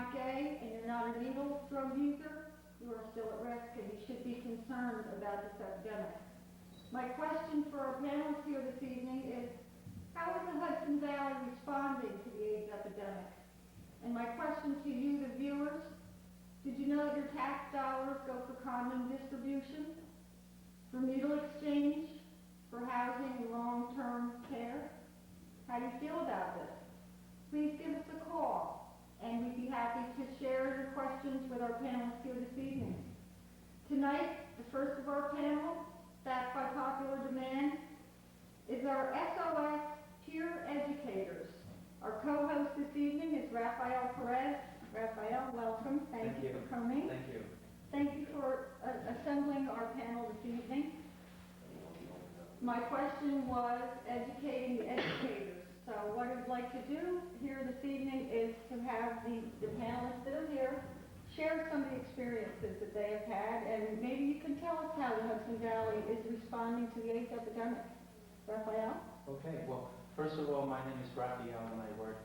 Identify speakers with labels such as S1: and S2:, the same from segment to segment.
S1: not gay and you're not a needle drug user, you are still at risk and you should be concerned about this epidemic. My question for our panelists here this evening is, how is the Hudson Valley responding to the AIDS epidemic? And my question to you, the viewers, did you know that your tax dollars go for condom distribution, for needle exchange, for housing and long-term care? How do you feel about this? Please give us a call, and we'd be happy to share your questions with our panelists here this evening. Tonight, the first of our panel, backed by popular demand, is our SOS peer educators. Our co-host this evening is Rafael Perez. Rafael, welcome. Thank you for coming.
S2: Thank you.
S1: Thank you for assembling our panel this evening. My question was educating the educators. So what I'd like to do here this evening is to have the panelists that are here share some of the experiences that they have had, and maybe you can tell us how the Hudson Valley is responding to the AIDS epidemic. Raphael?
S2: Okay, well, first of all, my name is Raphael, and I work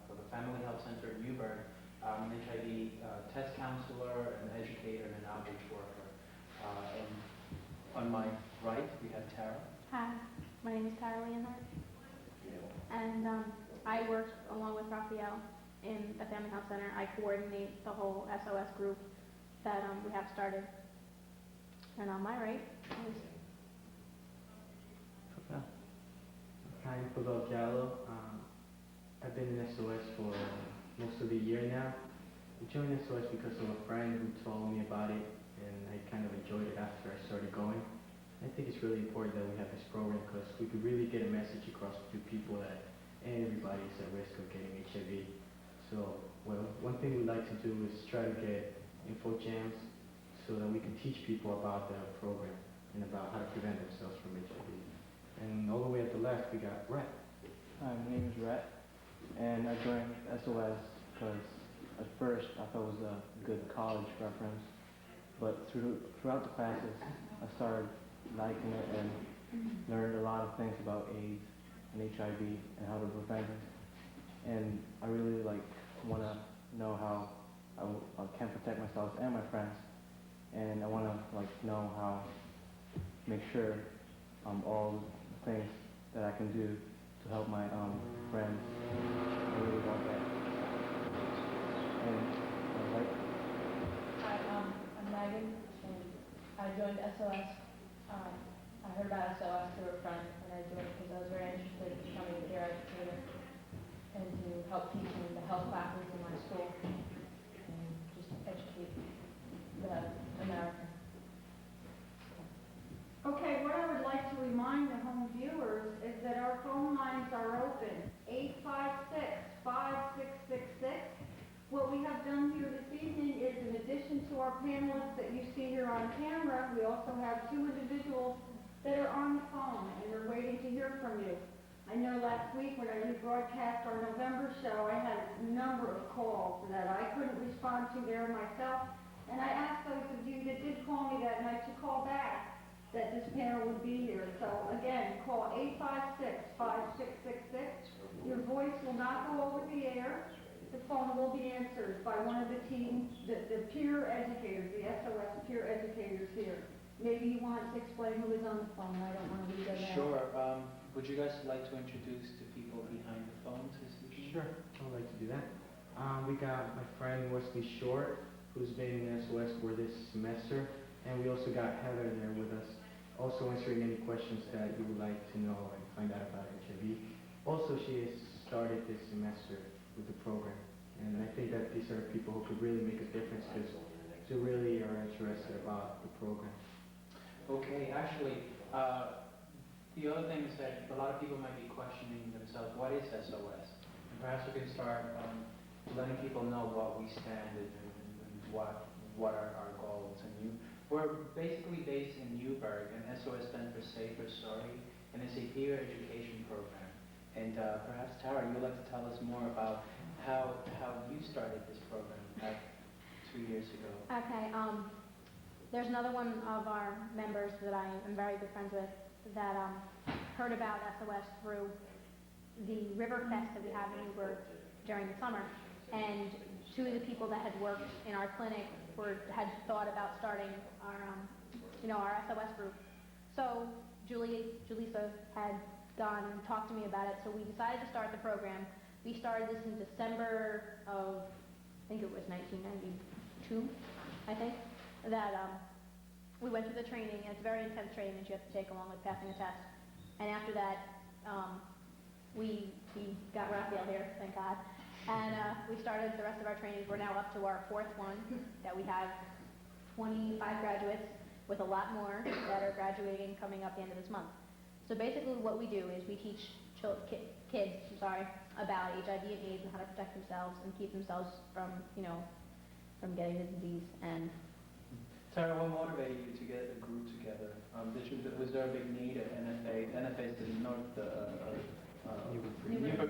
S2: for the Family Health Center in Newburgh. I'm an HIV test counselor, an educator, and an outreach worker. And on my right, we have Tara.
S3: Hi, my name is Tara Leonhardt, and I work along with Raphael in the Family Health Center. I coordinate the whole SOS group that we have started. And on my right is...
S4: I'm Pavel Gallo. I've been in SOS for most of the year now. I joined SOS because of a friend who told me about it, and I kind of enjoyed it after I started going. I think it's really important that we have this program because we could really get a message across to people that everybody is at risk of getting HIV. So, well, one thing we like to do is try to get info jams so that we can teach people about the program and about how to prevent themselves from HIV. And all the way at the left, we got Rhett.
S5: Hi, my name is Rhett, and I joined SOS because at first I thought it was a good college reference, but throughout the classes, I started liking it and learned a lot of things about AIDS and HIV and how to prevent it. And I really want to know how I can protect myself and my friends, and I want to know how to make sure all the things that I can do to help my friends. I really want that. And
S6: Hi, I'm Megan, and I joined SOS. I heard about SOS through a friend, and I joined because I was very interested in becoming a peer educator and to help teach in the health classes in my school and just educate the Americans.
S1: Okay, what I would like to remind the home viewers is that our phone lines are open, 856-5666. What we have done here this evening is, in addition to our panelists that you see here on camera, we also have two individuals that are on the phone, and we're waiting to hear from you. I know last week when I rebroadcast our November show, I had a number of calls that I couldn't respond to there myself, and I asked those of you that did call me that night to call back that this panel would be here. So again, call 856-5666. Your voice will not go over the air. The phone will be answered by one of the team, the peer educators, the SOS peer educators here. Maybe you want to explain who is on the phone. I don't want to leave that out.
S2: Sure. Would you guys like to introduce the people behind the phones this evening?
S4: Sure, I would like to do that. We got my friend Wesley Short, who's been in SOS for this semester, and we also got Heather there with us, also answering any questions that you would like to know and find out about HIV. Also, she has started this semester with the program, and I think that these are people who could really make a difference because they really are interested about the program.
S2: Okay, actually, the other thing is that a lot of people might be questioning themselves, what is SOS? And perhaps we can start letting people know what we stand and what are our goals. And we're basically based in Newburgh, and SOS stands for Safer Sorry, and it's a peer education program. And perhaps, Tara, you'd like to tell us more about how you started this program back 2 years ago.
S3: Okay, there's another one of our members that I am very good friends with that heard about SOS through the River Fest that we have in Newburgh during the summer. And two of the people that had worked in our clinic had thought about starting our SOS group. So Julissa had gone and talked to me about it, so we decided to start the program. We started this in December of, I think it was 1992, I think, that we went through the training, and it's a very intense training that you have to take along with passing a test. And after that, we got Raphael here, thank God, and we started the rest of our trainings. We're now up to our fourth one, that we have 25 graduates, with a lot more that are graduating coming up the end of this month. So basically what we do is we teach kids about HIV and AIDS and how to protect themselves and keep themselves from getting the disease. And
S2: Tara, what motivated you to get a group together? Was there a big need at NFA? NFA is the Newburgh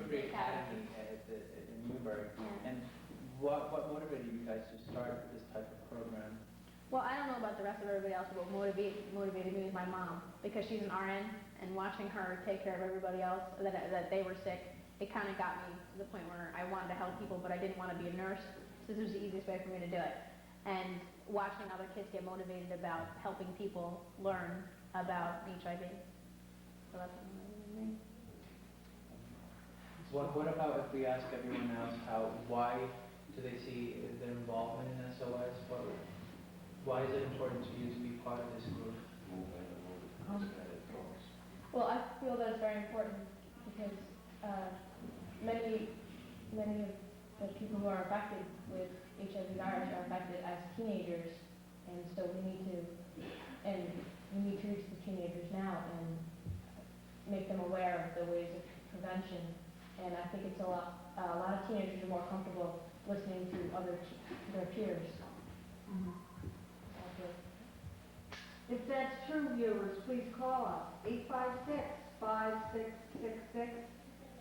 S2: Free Academy in Newburgh.
S3: Yeah.
S2: And what motivated you guys to start this type of program?
S3: well, I don't know about the rest of everybody else, but what motivated me is my mom, because she's an RN, and watching her take care of everybody else that they were sick, it kind of got me to the point where I wanted to help people, but I didn't want to be a nurse. So this was the easiest way for me to do it. And watching other kids get motivated about helping people learn about HIV. So that's what motivated me.
S2: What about if we ask everyone else why do they see their involvement in SOS? Why is it important to you to be part of this group?
S6: Well, I feel that it's very important because many of the people who are affected with HIV virus are affected as teenagers, and so we need to reach the teenagers now and make them aware of the ways of prevention. And I think it's a lot of teenagers are more comfortable listening to their peers.
S1: Mhm. If that's true, viewers, please call us, 856-5666.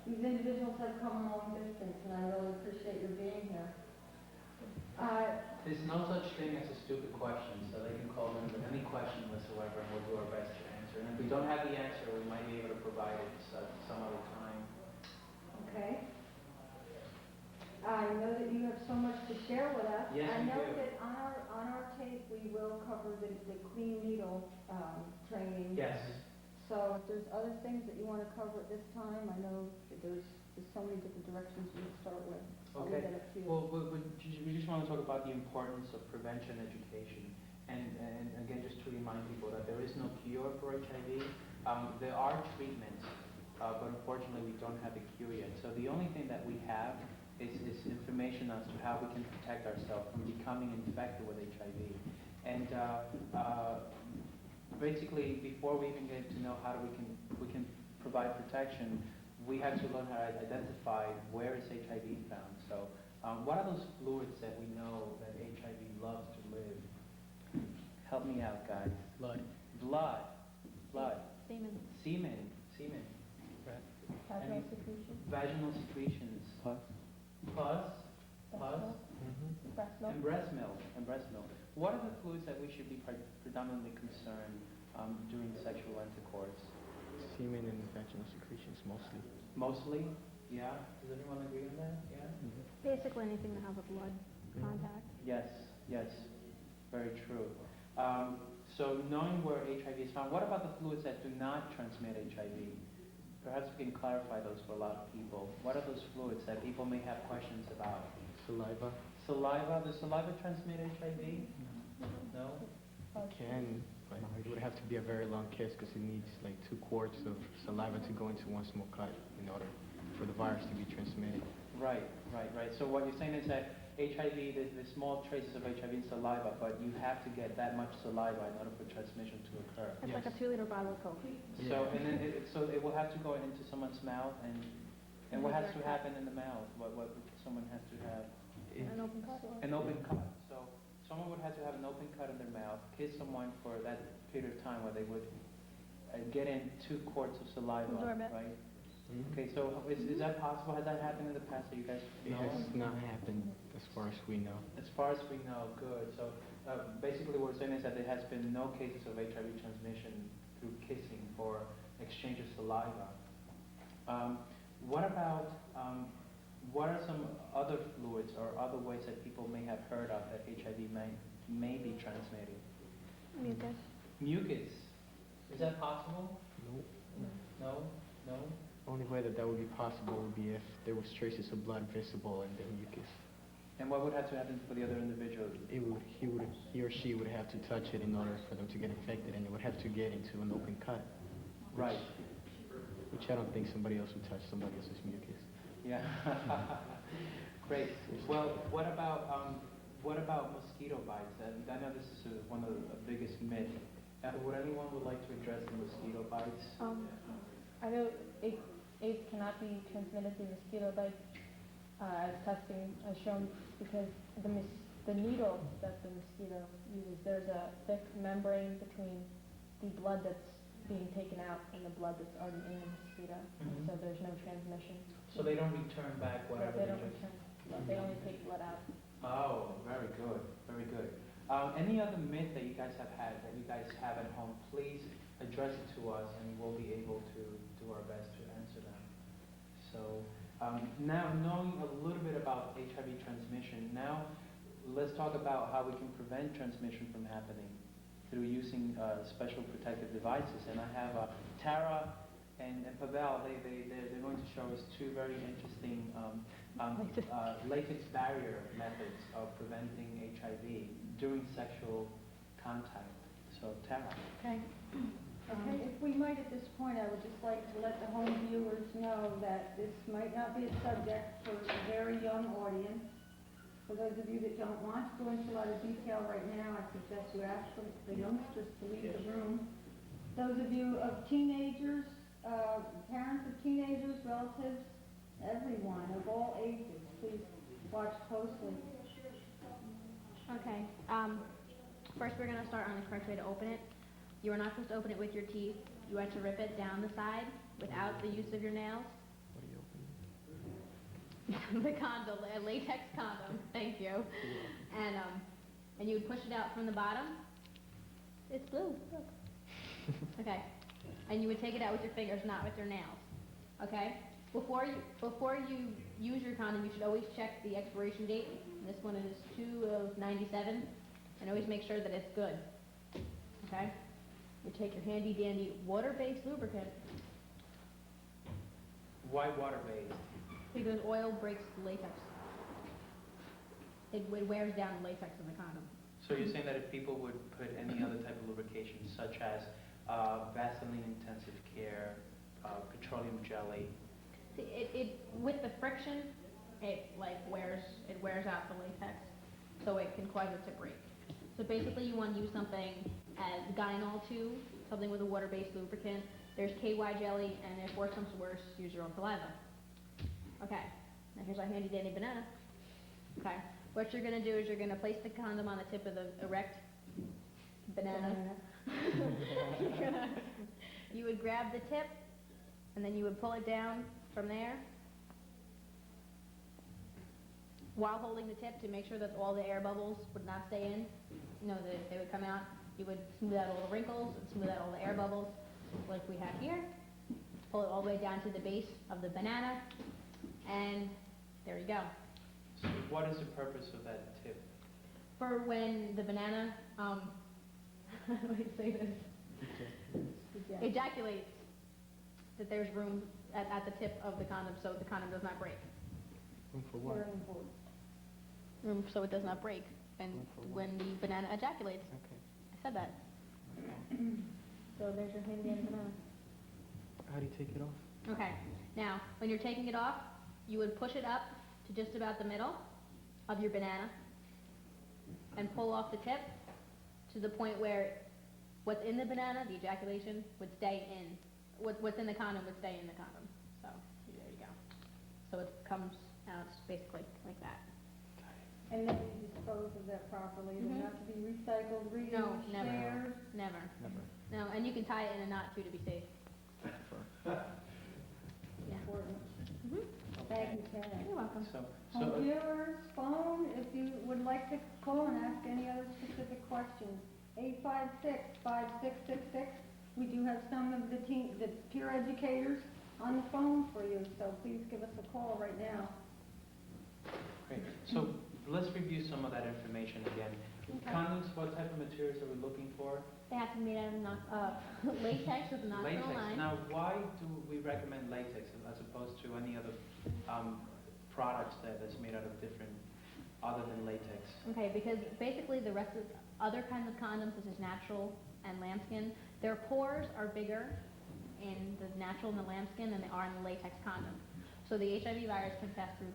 S1: These individuals have come a long distance, and I really appreciate your being here.
S2: There's no such thing as a stupid question, so they can call in with any question whatsoever, and we'll do our best to answer. And if we don't have the answer, we might be able to provide it some other time.
S1: Okay. I know that you have so much to share with us.
S2: Yes,
S1: I
S2: we
S1: know
S2: do.
S1: that on our tape, we will cover the clean needle training.
S2: Yes.
S1: So if there's other things that you want to cover at this time, I know that there's so many different directions you can start with. I'll leave
S2: Okay.
S1: that up to you.
S2: Well, we just want to talk about the importance of prevention education. And again, just to remind people that there is no cure for HIV. There are treatments, but unfortunately we don't have a cure yet. So the only thing that we have is information as to how we can protect ourselves from becoming infected with HIV. And basically, before we even get to know how we can provide protection, we have to learn how to identify where is HIV found. So what are those fluids that we know that HIV loves to live? Help me out, guys.
S4: Blood.
S2: Blood.
S3: Semen.
S2: Semen.
S6: Vaginal secretion,
S2: Vaginal secretions.
S5: Pus.
S6: breast milk.
S2: And breast milk. What are the fluids that we should be predominantly concerned during sexual intercourse?
S4: Semen and vaginal secretions mostly.
S2: Mostly? Yeah? Does anyone agree on that? Yeah?
S3: Basically anything that has a blood contact.
S2: Yes. Very true. So knowing where HIV is found, what about the fluids that do not transmit HIV? Perhaps we can clarify those for a lot of people. What are those fluids that people may have questions about?
S4: Saliva.
S2: Saliva? Does saliva transmit HIV? No?
S4: Can, but it would have to be a very long kiss because it needs like 2 quarts of saliva to go into one small cut in order for the virus to be transmitted.
S2: Right. So what you're saying is that HIV, there's small traces of HIV in saliva, but you have to get that much saliva in order for transmission to occur.
S3: It's like a 2-liter bottle of Coke.
S2: So and then it will have to go into someone's mouth, and what has to happen in the mouth? What someone has to have?
S3: An open cut.
S2: An open cut. So someone would have to have an open cut in their mouth, kiss someone for that period of time where they would get in 2 quarts of saliva,
S3: Absorb it.
S2: right?
S4: Mm-hmm.
S2: Okay, so is that possible? Has that happened in the past that you guys
S4: It
S2: know?
S4: has not happened as far as we know.
S2: As far as we know, good. So basically what we're saying is that there has been no cases of HIV transmission through kissing or exchange of saliva. What about what are some other fluids or other ways that people may have heard of that HIV may be transmitted?
S3: Mucus.
S2: Mucus. Is that possible?
S4: Nope.
S2: No? No?
S4: Only way that would be possible would be if there was traces of blood visible in the mucus.
S2: And what would have to happen for the other individual?
S4: He or she would have to touch it in order for them to get infected, and it would have to get into an open cut.
S2: Right.
S4: Which I don't think somebody else would touch somebody else's mucus.
S2: Yeah. Great. Well, what about mosquito bites? I know this is one of the biggest myths. Would anyone like to address the mosquito bites?
S6: I know AIDS cannot be transmitted through mosquito bites, as testing has shown, because the needle that the mosquito uses, there's a thick membrane between the blood that's being taken out and the blood that's already in the mosquito, and so there's no transmission.
S2: So they don't return back whatever
S6: They
S2: they
S6: don't
S2: just...
S6: return, they only take blood out.
S2: Oh, very good, very good. Any other myth that you guys have had, that you guys have at home, please address it to us and we'll be able to do our best to answer them. So now knowing a little bit about HIV transmission, now let's talk about how we can prevent transmission from happening through using special protective devices. And I have Tara and Pavel, they're going to show us two very interesting latex barrier methods of preventing HIV during sexual contact. So Tara.
S3: Okay.
S1: Okay, if we might at this point, I would just like to let the home viewers know that this might not be a subject for a very young audience. For those of you that don't want to go into a lot of detail right now, I suggest you ask the youngsters to leave the room. Those of you of teenagers, parents of teenagers, relatives, everyone of all ages, please watch closely.
S3: Okay. First, we're going to start on the correct way to open it. You are not supposed to open it with your teeth. You are to rip it down the side without the use of your nails.
S4: What are you opening?
S3: The condom, a latex condom. Thank you. And you would push it out from the bottom. It's blue. Look. Okay. And you would take it out with your fingers, not with your nails. Okay. Before you use your condom, you should always check the expiration date. This one is 2/97, and always make sure that it's good. Okay. You take your handy dandy water-based lubricant.
S2: Why water-based?
S3: Because oil breaks the latex. It wears down the latex of the condom.
S2: So you're saying that if people would put any other type of lubrication, such as Vaseline intensive care, petroleum jelly.
S3: See, it with the friction, it wears out the latex, so it can cause it to break. So basically, you want to use something as Guyanol 2, something with a water-based lubricant. There's KY jelly, and if worse comes to worse, use your own saliva. Okay, now here's our handy dandy banana. Okay, what you're gonna do is you're gonna place the condom on the tip of the erect banana. You would grab the tip, and then you would pull it down from there, while holding the tip to make sure that all the air bubbles would not stay in. You know, they would come out. You would smooth out all the wrinkles and smooth out all the air bubbles, like we have here. Pull it all the way down to the base of the banana, and there you go.
S2: So what is the purpose of that tip?
S3: For when the banana, how do I say this? Ejaculates, that there's room at the tip of the condom so the condom does not break.
S4: Room for what?
S1: Very important.
S3: Room so it does not break. And when the banana ejaculates,
S4: Okay.
S3: I said that. So there's your handy dandy banana.
S4: How do you take it off?
S3: Okay, now, when you're taking it off, you would push it up to just about the middle of your banana and pull off the tip to the point where what's in the banana, the ejaculation, would stay in. What's in the condom would stay in the condom. So, there you go. So it comes out basically like that.
S1: And then you dispose of that properly. They're
S3: Mhm.
S1: not to be recycled, reused,
S3: No, never.
S1: shared.
S3: Never.
S4: Never.
S3: No, and you can tie it in a knot too to be safe. Yeah.
S1: Important.
S3: Mhm.
S1: Thank you, Karen.
S3: You're welcome.
S2: So
S1: Home viewers, phone, if you would like to call and ask any other specific questions. 856-5666. We do have some of the peer educators on the phone for you, so please give us a call right now.
S2: Great. So let's review some of that information again.
S3: Okay.
S2: Condoms, what type of materials are we looking for?
S3: They have to be made out of latex with nylon
S2: Latex.
S3: line.
S2: Now, why do we recommend latex as opposed to any other products that's made out of different, other than latex?
S3: Okay, because basically the rest of other kinds of condoms, such as natural and lambskin, their pores are bigger in the natural and the lambskin than they are in the latex condom. So the HIV virus can pass through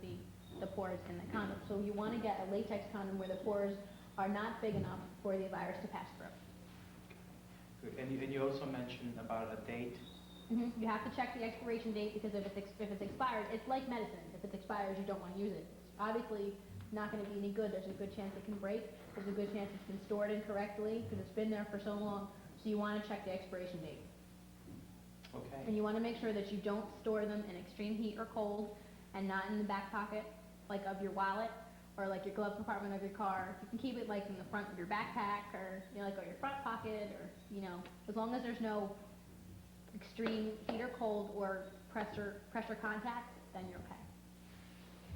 S3: the pores in the condom. So you want to get a latex condom where the pores are not big enough for the virus to pass through.
S2: Good. And you also mentioned about a date.
S3: You have to check the expiration date because if it's expired, it's like medicine. If it expires, you don't want to use it. It's obviously not going to be any good. There's a good chance it can break. There's a good chance it's been stored incorrectly because it's been there for so long. So you want to check the expiration date.
S2: Okay.
S3: And you want to make sure that you don't store them in extreme heat or cold and not in the back pocket, like of your wallet or like your glove compartment of your car. You can keep it like in the front of your backpack or like or your front pocket or as long as there's no extreme heat or cold or pressure contact, then you're okay.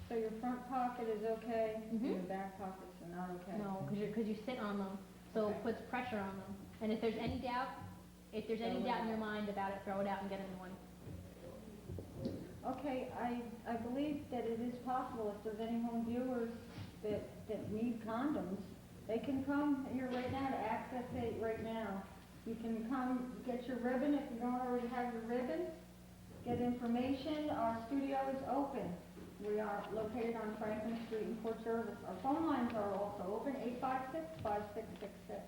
S1: So your front pocket is okay,
S3: Mhm.
S1: your back pockets are not okay?
S3: No, because you sit on them, so it puts pressure on them. And if there's any doubt, in your mind about it, throw it out and get a new one.
S1: Okay, I believe that it is possible, if there's any home viewers that need condoms, they can come here right now to access it right now. You can come get your ribbon if you don't already have your ribbon, get information. Our studio is open. We are located on Franklin Street in Port Jervis. Our phone lines are also open, 856-5666.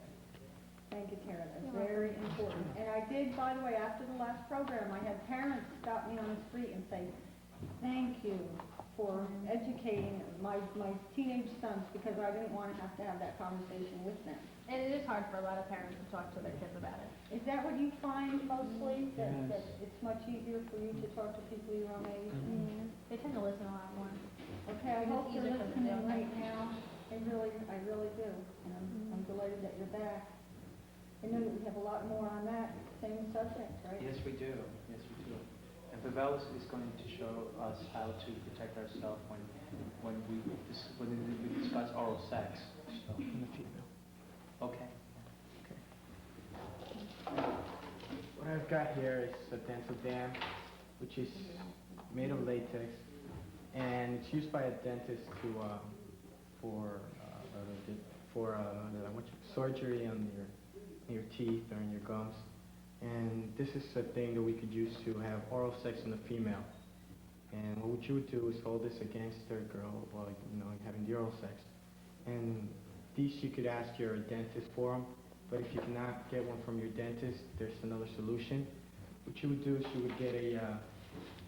S1: Thank you, Tara, that's very important. And I did, by the way, after the last program, I had parents stop me on the street and say, thank you for educating my teenage sons, because I didn't want to have that conversation with them.
S3: And it is hard for a lot of parents to talk to their kids about it.
S1: Is that what you find mostly? That
S4: Yes.
S1: it's much easier for you to talk to people your own age?
S3: They tend to listen a lot more.
S1: Okay, I
S3: It's
S1: hope you're
S3: easier for them to
S1: listening
S3: do.
S1: right now. I really do. And I'm delighted that you're back. I know that we have a lot more on that same subject, right?
S2: Yes, we do. Yes, we do. And Pavel is going to show us how to protect ourselves when we discuss oral sex. So.
S4: In the female.
S2: Okay.
S4: What I've got here is a dental dam, which is made of latex, and it's used by a dentist for surgery on your teeth or in your gums. And this is a thing that we could use to have oral sex on the female. And what you would do is hold this against the girl while having the oral sex. And these you could ask your dentist for them. But if you cannot get one from your dentist, there's another solution. What you would do is you would get a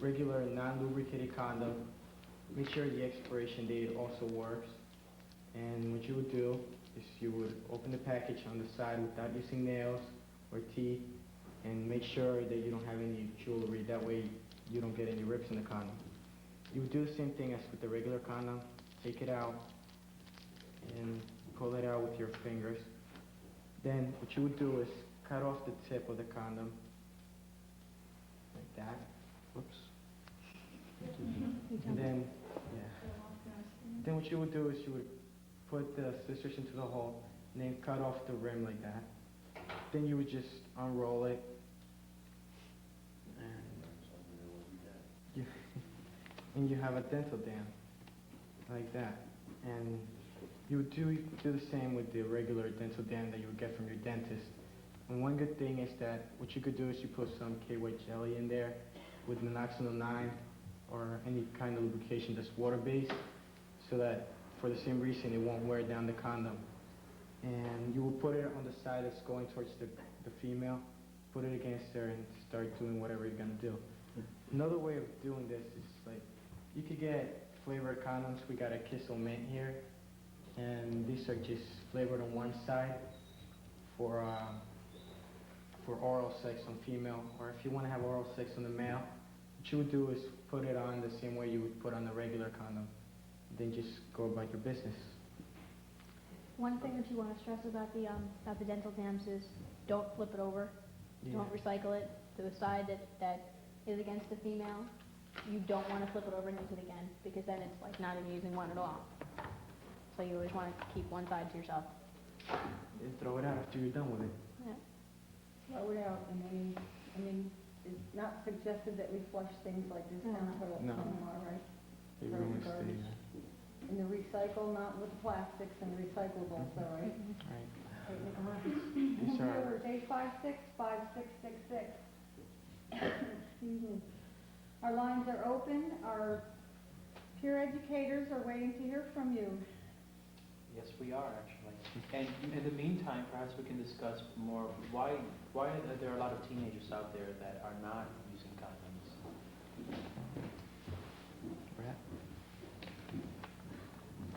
S4: regular non-lubricated condom. Make sure the expiration date also works. And what you would do is you would open the package on the side without using nails or teeth, and make sure that you don't have any jewelry. That way you don't get any rips in the condom. You would do the same thing as with the regular condom. Take it out and pull it out with your fingers. Then what you would do is cut off the tip of the condom, like that. Whoops. And then, Then what you would do is you would put the scissors into the hole and then cut off the rim like that. Then you would just unroll it. And you have a dental dam, like that. And you would do the same with the regular dental dam that you would get from your dentist. And one good thing is that what you could do is you put some KY jelly in there with minoxidil 9 or any kind of lubrication that's water-based, so that for the same reason it won't wear down the condom. And you will put it on the side that's going towards the female, put it against her and start doing whatever you're going to do. Another way of doing this is you could get flavored condoms. We got a Kissel Mint here, and these are just flavored on one side for oral sex on female, or if you want to have oral sex on the male, what you would do is put it on the same way you would put on the regular condom, then just go about your business.
S3: One thing that you want to stress about the dental dams is don't flip it over.
S4: Yeah.
S3: Don't recycle it to the side that is against the female. you don't want to flip it over and use it again, because then it's like not even using one at all. So you always want to keep one side to yourself.
S4: And throw it out after you're done with it.
S3: Yeah.
S1: Throw it out, and I mean, it's not suggested that we flush things like this down toilets
S4: No.
S1: anymore, right?
S4: It
S1: Throw
S4: ruins
S1: garbage.
S4: the,
S1: And the recycle, not with plastics and recyclables also, right?
S4: right.
S1: Yes,
S4: sir.
S1: Viewers, 856-5666. Excuse me. Our lines are open. Our peer educators are waiting to hear from you.
S2: Yes, we are actually. And in the meantime, perhaps we can discuss more why there are a lot of teenagers out there that are not using condoms.
S4: Brad?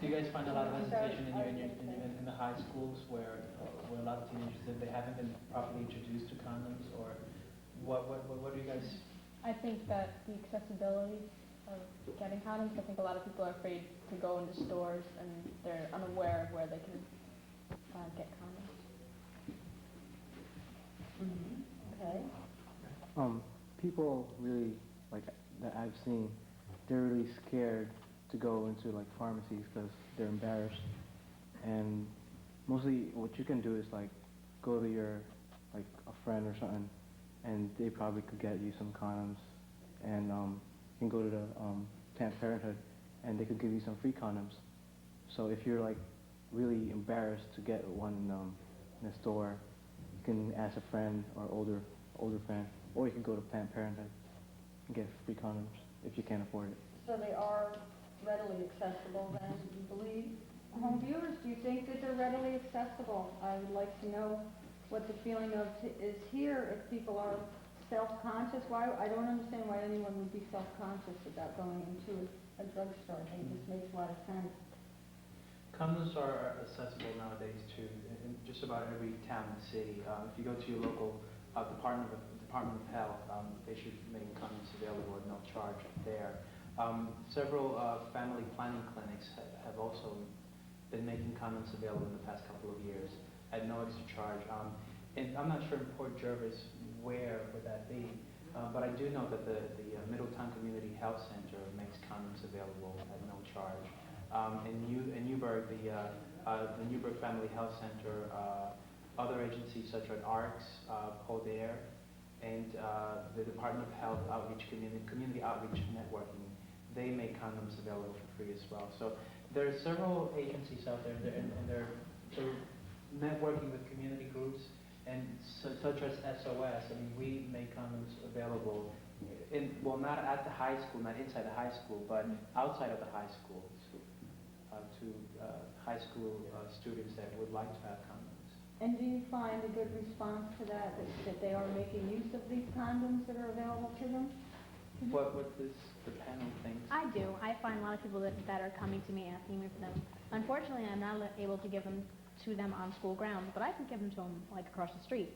S2: Do you guys find a lot of hesitation in the high schools where a lot of teenagers they haven't been properly introduced to condoms, or what do you guys?
S6: I think that the accessibility of getting condoms, I think a lot of people are afraid to go into stores and they're unaware of where they can get condoms.
S1: Okay.
S5: People really, like, that I've seen, they're really scared to go into, like, pharmacies because they're embarrassed. And mostly what you can do is, like, go to your, like, a friend or something, and they probably could get you some condoms. And you can go to the Planned Parenthood, and they could give you some free condoms. So if you're, like, really embarrassed to get one in a store, you can ask a friend or older friend, or you can go to Planned Parenthood and get free condoms if you can't afford it.
S1: So they are readily accessible then, you believe? Home viewers, do you think that they're readily accessible? I would like to know what the feeling is here if people are self-conscious. Why? I don't understand why anyone would be self-conscious about going into a drugstore. I think it just makes a lot of sense.
S2: Condoms are accessible nowadays to in just about every town and city. If you go to your local Department of Health, they should make condoms available at no charge there. Several family planning clinics have also been making condoms available in the past couple of years at no extra charge. And I'm not sure in Port Jervis where would that be, but I do know that the Middletown Community Health Center makes condoms available at no charge. In Newburgh, the Newburgh Family Health Center, other agencies such as ARCS, Podair, and the Department of Health Outreach Community Outreach Networking, they make condoms available for free as well. So there are several agencies out there, and they're networking with community groups, and such as SOS. I mean, we make condoms available not at the high school, not inside the high school, but outside of the high schools to high school students that would like to have condoms.
S1: And do you find a good response to that they are making use of these condoms that are available to them?
S2: What does the panel think?
S3: I do. I find a lot of people that are coming to me asking me for them. Unfortunately, I'm not able to give them to them on school grounds, but I can give them to them like across the street.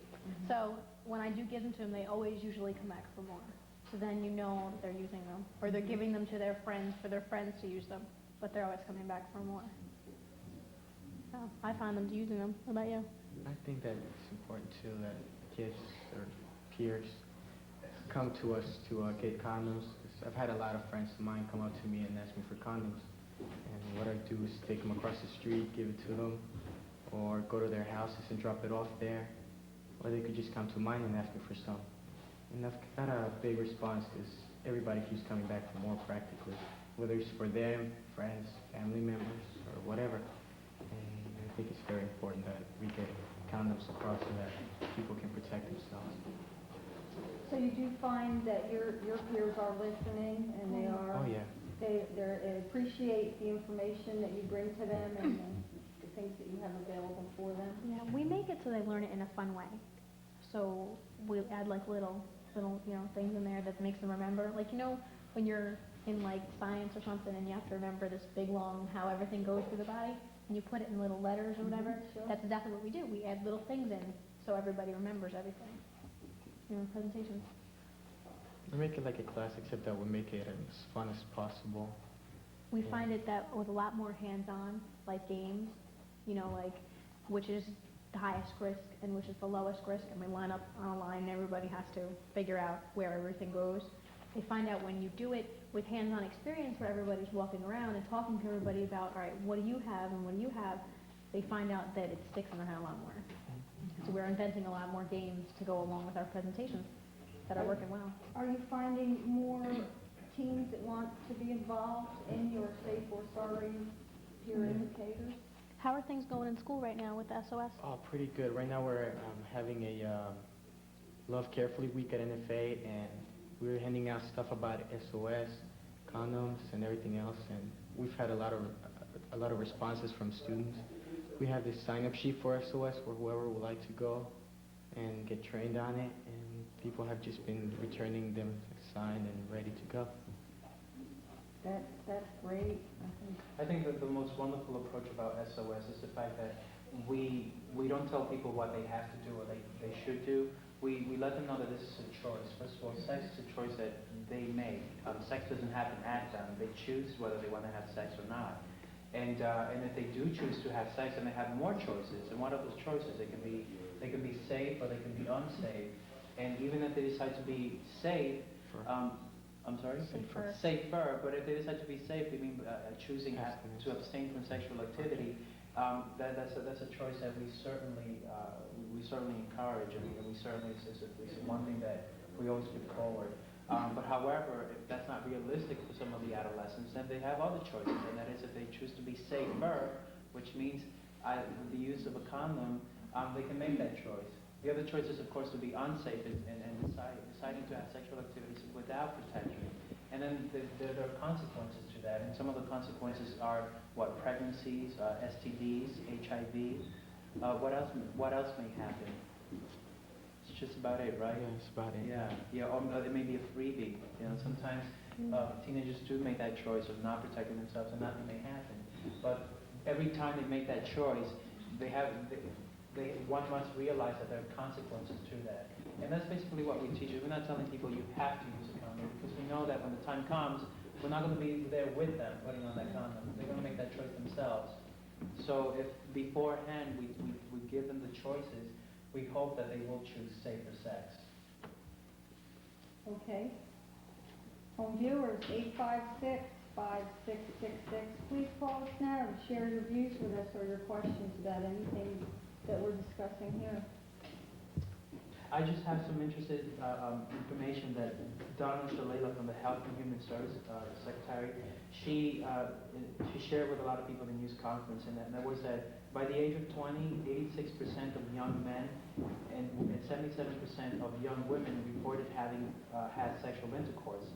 S3: So when I do give them to them, they always usually come back for more. So then you know they're using them, or they're giving them to their friends for their friends to use them, but they're always coming back for more. So I find them using them. What about you?
S4: I think that it's important too that kids or peers come to us to get condoms. 'Cause I've had a lot of friends of mine come up to me and ask me for condoms. And what I do is take them across the street, give it to them, or go to their houses and drop it off there. Or they could just come to mine and ask me for some. And I've got a big response because everybody keeps coming back for more practically. Whether it's for them, friends, family members, or whatever. And I think it's very important that we get condoms across so that people can protect themselves.
S1: So you do find that your peers are listening, and they are.
S4: Oh yeah.
S1: They appreciate the information that you bring to them and the things that you have available for them.
S3: Yeah, we make it so they learn it in a fun way. So we add like little things in there that makes them remember. Like when you're in like science or something and you have to remember this big long how everything goes through the body, and you put it in little letters or whatever.
S1: Sure.
S3: That's exactly what we do. We add little things in so everybody remembers everything. Presentations.
S4: We make it like a class, except that we make it as fun as possible.
S3: We find it that with a lot more hands-on, like games, like which is the highest risk and which is the lowest risk, and we line up on a line and everybody has to figure out where everything goes. they find out when you do it with hands-on experience where everybody's walking around and talking to everybody about, all right, what do you have and what do you have, they find out that it sticks in their head a lot more. So we're inventing a lot more games to go along with our presentations that are working well.
S1: Are you finding more teams that want to be involved in your Safe or Sorry peer indicators?
S3: How are things going in school right now with the SOS?
S4: Oh, pretty good. Right now we're having a Love Carefully week at NFA, and we're handing out stuff about SOS, condoms, and everything else. And we've had a lot of responses from students. We have this sign-up sheet for SOS for whoever would like to go and get trained on it, and people have just been returning them signed and ready to go.
S1: That's great, I think.
S2: I think that the most wonderful approach about SOS is the fact that we don't tell people what they have to do or they should do. We let them know that this is a choice. First of all, sex is a choice that they make. Sex doesn't happen at them. They choose whether they want to have sex or not. And if they do choose to have sex, then they have more choices. And what are those choices? They can be safe or they can be unsafe. And even if they decide to be safe, I'm sorry?
S3: Safer.
S2: Safer, but if they decide to be safe, they mean choosing to abstain from sexual activity. That's a choice that we certainly encourage, and we certainly it's one thing that we always put forward. But however, if that's not realistic for some of the adolescents, then they have other choices, and that is if they choose to be safer, which means the use of a condom, they can make that choice. The other choice is, of course, to be unsafe and deciding to have sexual activities without protection. And then there are consequences to that, and some of the consequences are pregnancies, STDs, HIV. What else may happen? It's just about it, right?
S4: Yeah, that's about it.
S2: Yeah. Or it may be a freebie. Sometimes teenagers do make that choice of not protecting themselves, and nothing may happen. But every time they make that choice, one must realize that there are consequences to that. And that's basically what we teach. We're not telling people you have to use a condom, because we know that when the time comes, we're not going to be there with them putting on that condom. They're going to make that choice themselves. So if beforehand we give them the choices, we hope that they will choose safer sex.
S1: Okay. Home viewers, 856-5666. Please call us now and share your views with us or your questions about anything that we're discussing here.
S2: I just have some interested information that Donna Shalala from the Health and Human Services Secretary, she shared with a lot of people in the news conference, and that was that by the age of 20, 86% of young men and 77% of young women reported having had sexual intercourse.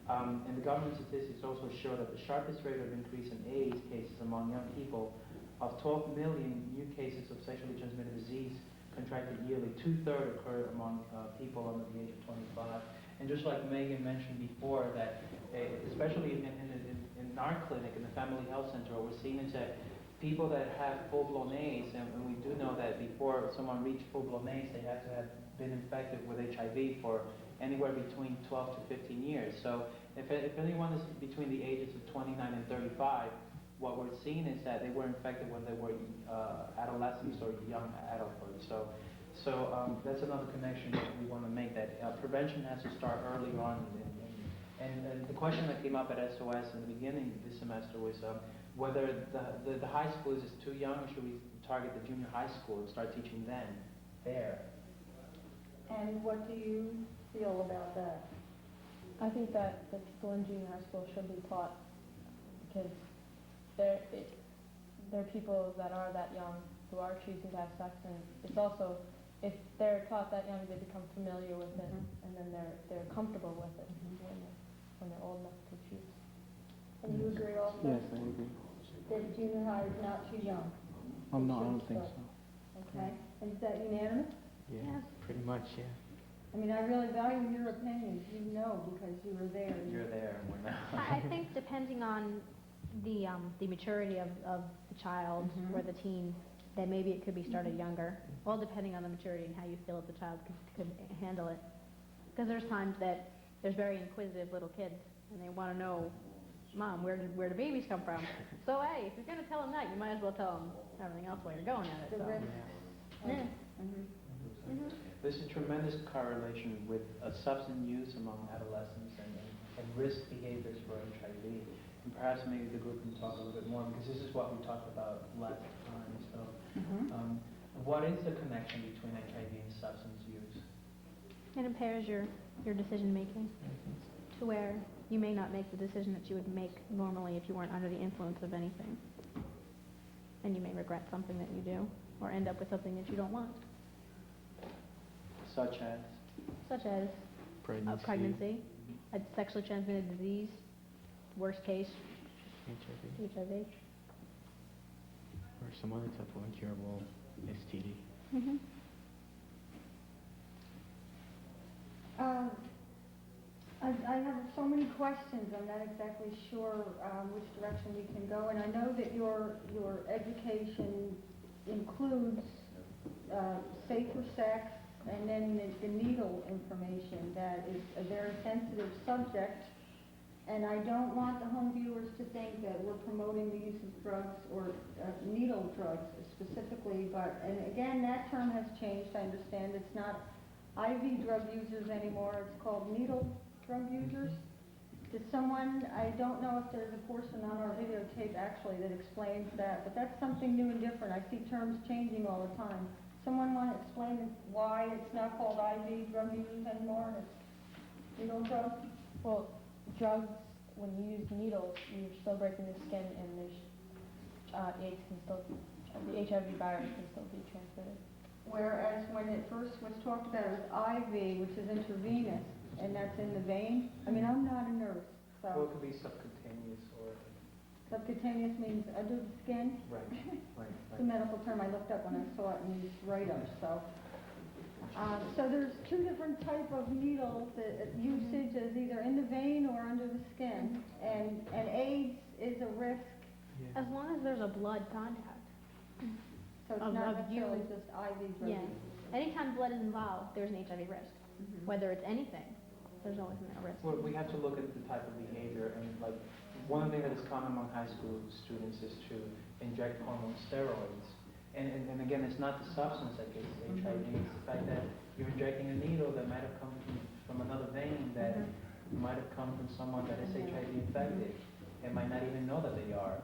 S2: And the government statistics also show that the sharpest rate of increase in AIDS cases among young people, of 12 million new cases of sexually transmitted disease contracted yearly, 2/3 occur among people under the age of 25. And just like Megan mentioned before, that especially in our clinic, in the Family Health Center, what we're seeing is that people that have full-blown AIDS, and we do know that before someone reached full-blown AIDS, they have to have been infected with HIV for anywhere between 12 to 15 years. So if anyone is between the ages of 29 and 35, what we're seeing is that they were infected when they were adolescents or young adulthood. So that's another connection that we want to make, that prevention has to start early on. And the question that came up at SOS in the beginning of this semester was whether the high school is too young, or should we target the junior high school and start teaching then, there?
S1: And what do you feel about that?
S6: I think that the people in junior high school should be taught, because they're people that are that young who are choosing to have sex, and it's also, if they're taught that young, they become familiar with it, and then they're comfortable with it when they're old enough to choose.
S1: And you agree also?
S5: Yes, I agree.
S1: That junior high is not too young?
S5: No, I don't think so.
S1: Okay. And is that unanimous?
S4: Yeah, pretty much, yeah.
S1: I mean, I really value your opinions, you know, because you were there.
S2: You're there and we're not.
S3: I think depending on the maturity of the child or the teen, then maybe it could be started younger. All depending on the maturity and how you feel that the child could handle it. Because there's times that there's very inquisitive little kids and they want to know, Mom, where do babies come from? So hey, if you're going to tell them that, you might as well tell them everything else while you're going at it.
S1: The
S3: So.
S1: risk.
S3: Yeah.
S2: There's a tremendous correlation with substance use among adolescents and and risk behaviors for HIV. And perhaps maybe the group can talk a little bit more, because this is what we talked about last time. So, what is the connection between HIV and substance use?
S3: It impairs your decision making to where you may not make the decision that you would make normally if you weren't under the influence of anything. And you may regret something that you do, or end up with something that you don't want.
S2: Such as?
S3: Such as pregnancy, a sexually transmitted disease, worst case, HIV.
S4: Or some other type of incurable STD.
S1: I have so many questions. I'm not exactly sure which direction we can go, and I know that your education includes safer sex and then the needle information. That is a very sensitive subject, and I don't want the home viewers to think that we're promoting the use of drugs or needle drugs specifically, and again, that term has changed. I understand it's not IV drug users anymore, it's called needle drug users. Does someone, I don't know if there's a portion on our videotape actually that explains that, but that's something new and different. I see terms changing all the time. Someone want to explain why it's not called IV drug users anymore, and it's needle drugs?
S6: Well, drugs, when you use needles, you're still breaking the skin, and there's AIDS can still, the HIV virus can still be transmitted.
S1: Whereas when it first was talked about, it was IV, which is intravenous, and that's in the vein. I mean, I'm not a nurse,
S2: Well,
S1: so
S2: it could be subcutaneous or...
S1: subcutaneous means under the skin.
S2: Right.
S1: It's a medical term I looked up when I saw it in these write-ups, so. So there's two different type of needles, usage is either in the vein or under the skin, and AIDS is a risk,
S3: As long as there's a blood contact.
S1: so it's
S3: Of
S1: not
S3: you
S1: necessarily
S3: and-
S1: just IV drug
S3: Yeah.
S1: use.
S3: Anytime blood is involved, there's an HIV risk. Whether it's anything, there's always a risk.
S2: Well, we have to look at the type of behavior, and like, one thing that is common among high school students is to inject hormone steroids. And again, it's not the substance that gives HIV, it's the fact that you're injecting a needle that might have come from another vein, that might have come from someone that is HIV infected, and might not even know that they are.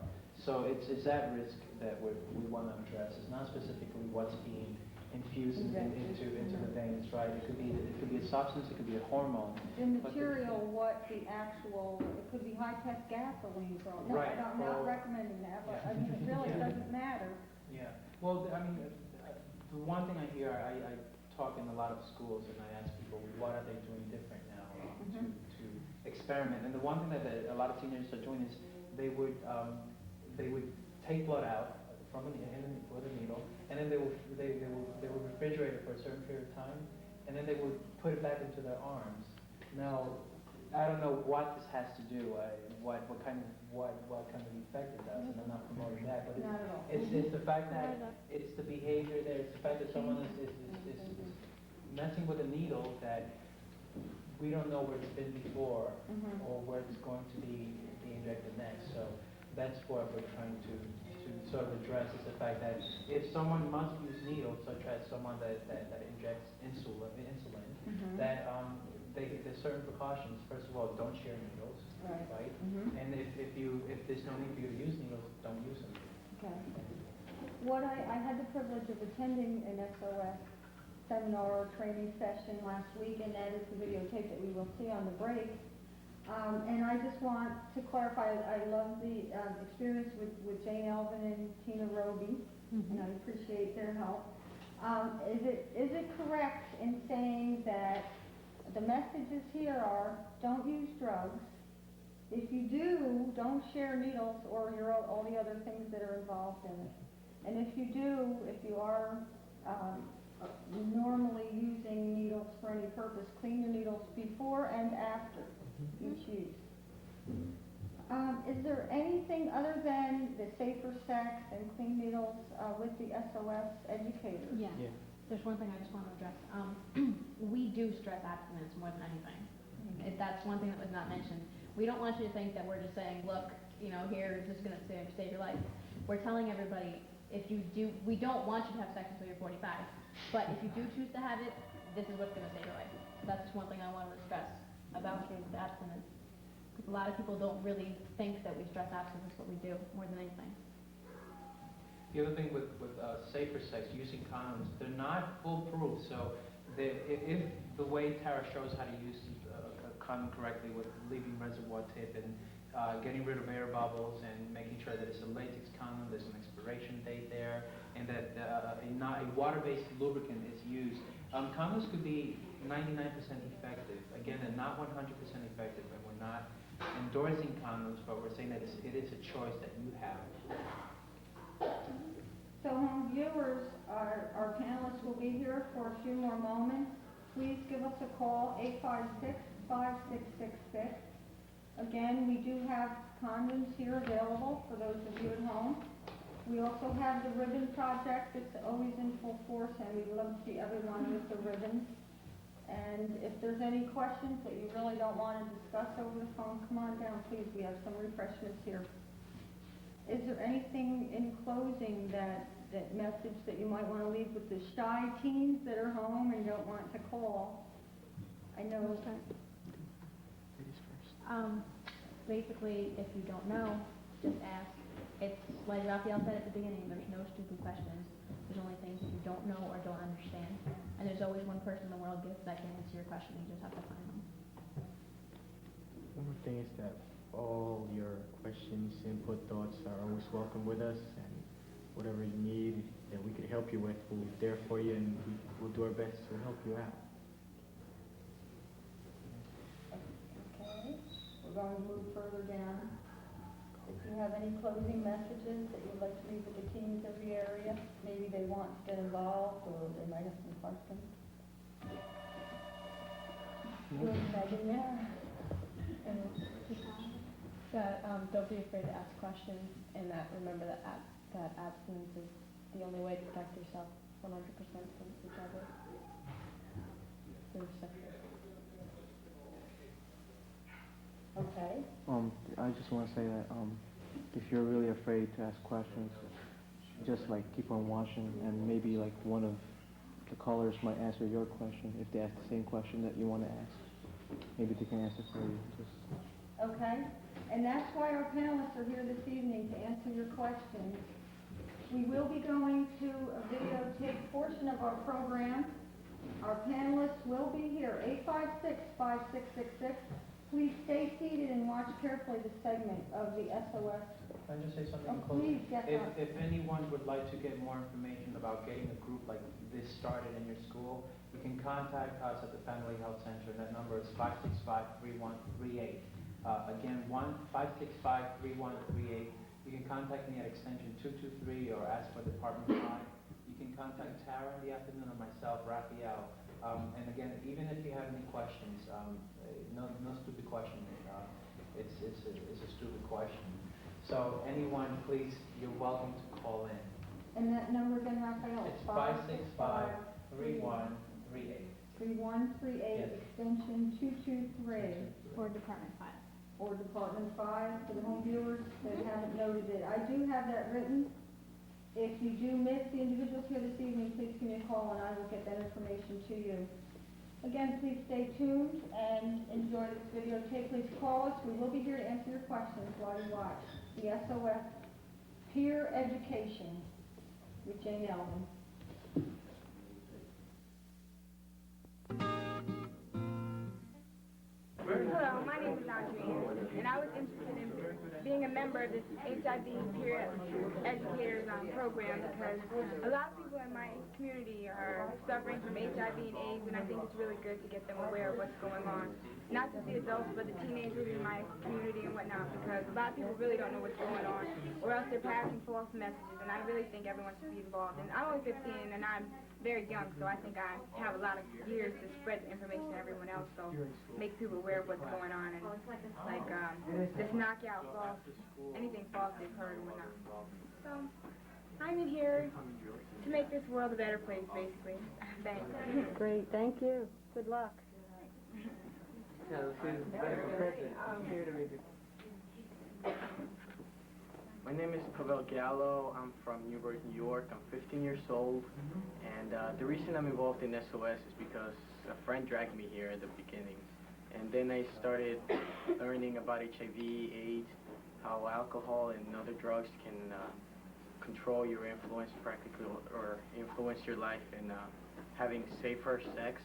S2: So it's that risk that we want to address. It's not specifically what's being infused into the veins, right? It could be a substance, it could be a hormone.
S1: The material, what the actual, it could be high-tech gasoline, so, no,
S2: Right,
S1: I'm
S2: or-
S1: not recommending that, but
S2: Yeah.
S1: I mean, it really doesn't matter.
S2: Yeah. Well, I mean, the one thing I hear, I talk in a lot of schools, and I ask people, what are they doing different now to experiment? And the one thing that a lot of teenagers are doing is they would take blood out with a needle, and then they would refrigerate it for a certain period of time, and then they would put it back into their arms. Now, I don't know what this has to do, what kind of effect it does, and I'm not promoting that, but
S1: Not at all.
S2: it's the fact that it's the behavior there, it's the fact that someone is messing with a needle that we don't know where it's been before, or where it's going to be injected next. So that's what we're trying to sort of address, is the fact that if someone must use needles, such as someone that injects insulin, that there's certain precautions. First of all, don't share needles, right? And if there's no need for you to use needles, don't use them.
S1: Okay. What I had the privilege of attending an SOS seminar or training session last week, and that is the videotape that we will see on the break. And I just want to clarify, I love the experience with Jane Elvin and Tina Roby, and I appreciate their help. Is it correct in saying that the messages here are, don't use drugs? If you do, don't share needles or all the other things that are involved in it. And if you do, if you are normally using needles for any purpose, clean your needles before and after each use. Is there anything other than the safer sex and clean needles with the SOS educators?
S3: Yeah. There's one thing I just want to address. We do stress abstinence more than anything. If that's one thing that was not mentioned. We don't want you to think that we're just saying, look, here, this is going to save your life. We're telling everybody, we don't want you to have sex until you're 45, but if you do choose to have it, this is what's going to save your life. So that's just one thing I wanted to stress about the abstinence.
S6: Because a lot of people don't really think that we stress abstinence, but we do, more than anything.
S2: The other thing with safer sex, using condoms, they're not foolproof. So if the way Tara shows how to use a condom correctly with leaving reservoir tip and getting rid of air bubbles and making sure that it's a latex condom, there's an expiration date there, and that a water-based lubricant is used, condoms could be 99% effective. Again, they're not 100% effective, and we're not endorsing condoms, but we're saying that it is a choice that you have.
S1: So home viewers, our panelists will be here for a few more moments. Please give us a call, 856-5666. Again, we do have condoms here available for those of you at home. We also have the ribbon project that's always in full force, and we'd love to see everyone with the ribbons. And if there's any questions that you really don't want to discuss over the phone, come on down, please. We have some refreshments here. Is there anything in closing, that message that you might want to leave with the shy teens that are home and don't want to call? I know.
S6: Basically, if you don't know, just ask. It's like Raphael said at the beginning, there's no stupid questions. There's only things that you don't know or don't understand. And there's always one person in the world that can answer your question. You just have to find them.
S4: One more thing is that all your questions, input, thoughts are always welcome with us, and whatever you need that we could help you with, we'll be there for you, and we'll do our best to help you out.
S1: Okay, we're going to move further down. If you have any closing messages that you'd like to leave with the teens of the area, maybe they want to get involved, or they might have some questions. Good, Megan, yeah.
S6: And that don't be afraid to ask questions, and that remember that abstinence is the only way to protect yourself 100% from each other.
S1: Okay.
S5: I just want to say that if you're really afraid to ask questions, just like keep on watching, and maybe like one of the callers might answer your question if they ask the same question that you want to ask. Maybe they can answer for you.
S1: Okay, and that's why our panelists are here this evening, to answer your questions. We will be going to a videotape portion of our program. Our panelists will be here, 856-5666. Please stay seated and watch carefully the segment of the SOS.
S2: Can I just say something?
S1: Oh, please, get up.
S2: If anyone would like to get more information about getting a group like this started in your school, you can contact us at the Family Health Center, and that number is 565-3138. Again, 565-3138. You can contact me at extension 223 or ask for Department 5. You can contact Tara in the afternoon or myself, Raphael. And again, even if you have any questions, no stupid question. It's a stupid question. So anyone, please, you're welcome to call in.
S1: And that number again, Raphael?
S2: It's 565-3138.
S1: 3138,
S2: Yes.
S1: extension 223.
S3: Or Department 5.
S1: Or Department 5 for the home viewers that haven't noted it. I do have that written. If you do miss the individuals here this evening, please give me a call and I will get that information to you. Again, please stay tuned and enjoy this videotape. Please call us. We will be here to answer your questions while you watch the SOS Peer Education with Jane Elvin.
S7: Hello, my name is Andrea, and I was interested in being a member of this HIV peer educators program because a lot of people in my community are suffering from HIV and AIDS, and I think it's really good to get them aware of what's going on. Not just the adults, but the teenagers in my community and whatnot, because a lot of people really don't know what's going on, or else they're passing false messages, and I really think everyone should be involved. And I'm only 15, and I'm very young, so I think I have a lot of years to spread the information to everyone else, so make people aware of what's going on, and like just knock out false, anything false they've heard and whatnot. So I'm in here to make this world a better place, basically. Thanks.
S8: Great, thank you. Good luck.
S5: Yeah, this is medical president. I'm here to make it.
S4: My name is Pavel Gallo. I'm from Newburgh, New York. I'm 15 years old, and the reason I'm involved in SOS is because a friend dragged me here at the beginning, And then I started learning about HIV, AIDS, how alcohol and other drugs can control your influence practically, or influence your life, and having safer sex.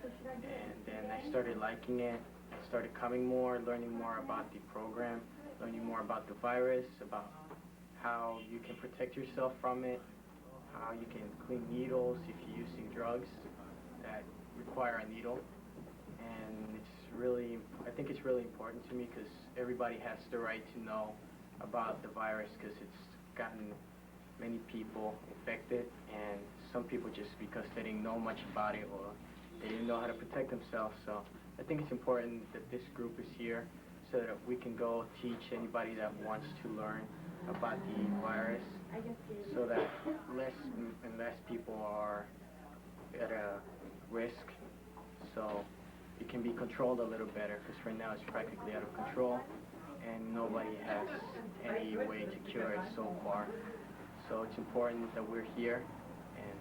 S4: And then I started liking it. I started coming more, learning more about the program, learning more about the virus, about how you can protect yourself from it, how you can clean needles if you're using drugs that require a needle. And I think it's really important to me because everybody has the right to know about the virus, because it's gotten many people infected, and some people just because they didn't know much about it or they didn't know how to protect themselves. So I think it's important that this group is here so that we can go teach anybody that wants to learn about the virus, so that less and less people are at a risk, so it can be controlled a little better, because right now it's practically out of control and nobody has any way to cure it so far. So it's important that we're here, and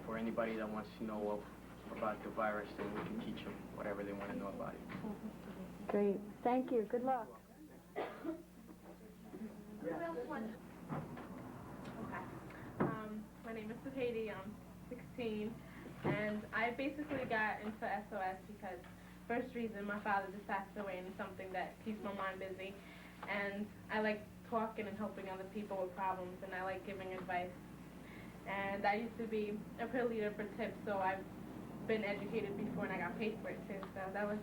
S4: for anybody that wants to know about the virus, then we can teach them whatever they want to know about it.
S8: Great. Thank you. Good luck.
S1: Who else wants?
S3: Okay. My name is Sahedi. I'm 16, and I basically got into SOS because first reason, my father just passed away, and it's something that keeps my mind busy, and I like talking and helping other people with problems, and I like giving advice. And I used to be a peer leader for tips, so I've been educated before, and I got paid for it too, so that was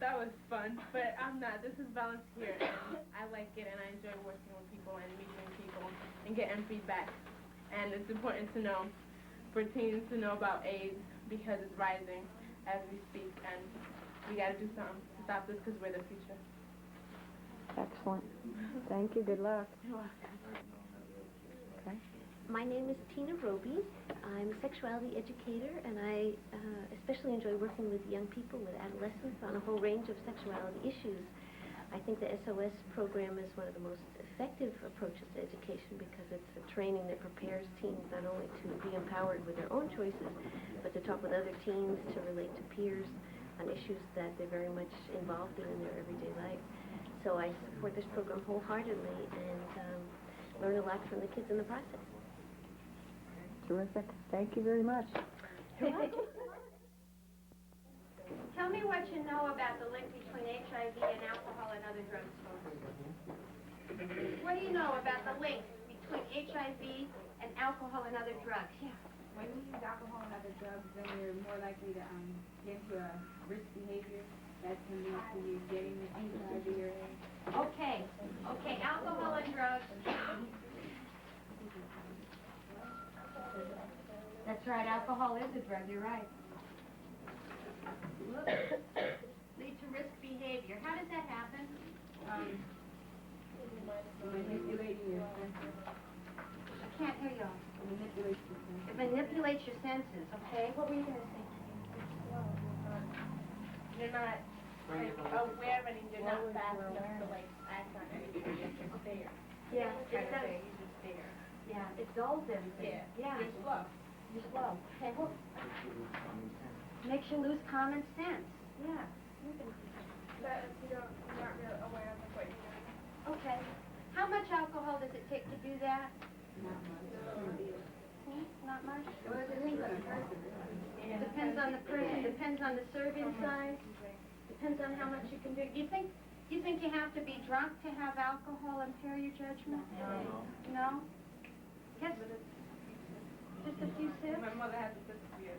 S3: that was fun. But I'm not. This is volunteer, and I like it, and I enjoy working with people and meeting people and getting feedback. And it's important to know for teens to know about AIDS because it's rising as we speak, and we got to do something to stop this because we're the future.
S8: Excellent. Thank you. Good luck.
S3: You're welcome.
S8: Okay.
S9: My name is Tina Roby. I'm a sexuality educator, and I especially enjoy working with young people, with adolescents, on a whole range of sexuality issues. I think the SOS program is one of the most effective approaches to education because it's a training that prepares teens not only to be empowered with their own choices, but to talk with other teens, to relate to peers on issues that they're very much involved in their everyday life. So I support this program wholeheartedly and learn a lot from the kids in the process.
S8: Terrific. Thank you very much.
S1: Tell me what you know about the link between HIV and alcohol and other drugs, folks. What do you know about the link between HIV and alcohol and other drugs? Yeah.
S10: When you use alcohol and other drugs, then you're more likely to get into a risk behavior that can lead to you getting the HIV or AIDS.
S1: Okay. Okay, alcohol and drugs. That's right, alcohol is a drug, you're right. Lead to risk behavior. How does that happen?
S10: Manipulating your senses.
S1: I can't hear you.
S10: Manipulates your senses.
S1: It manipulates your senses, okay? What were you going to say?
S3: You're not like, aware of anything. You're not fast enough to like act on anything. You're just there.
S1: Yeah,
S3: Kind
S1: it
S3: of
S1: does.
S3: thing. You're just there.
S1: Yeah, it dulls everything.
S3: Yeah. You're slow.
S1: You're slow. Okay, well, makes you lose common sense. Yeah.
S3: But you're not really aware of what you're doing.
S1: Okay. How much alcohol does it take to do that?
S10: Not much.
S1: Not much?
S10: Well, it depends on the person.
S1: Depends on the person, depends on the serving size, depends on how much you can do. You think you have to be drunk to have alcohol impair your judgment? No? Yes? Just a few sips?
S3: My mother has a sister here.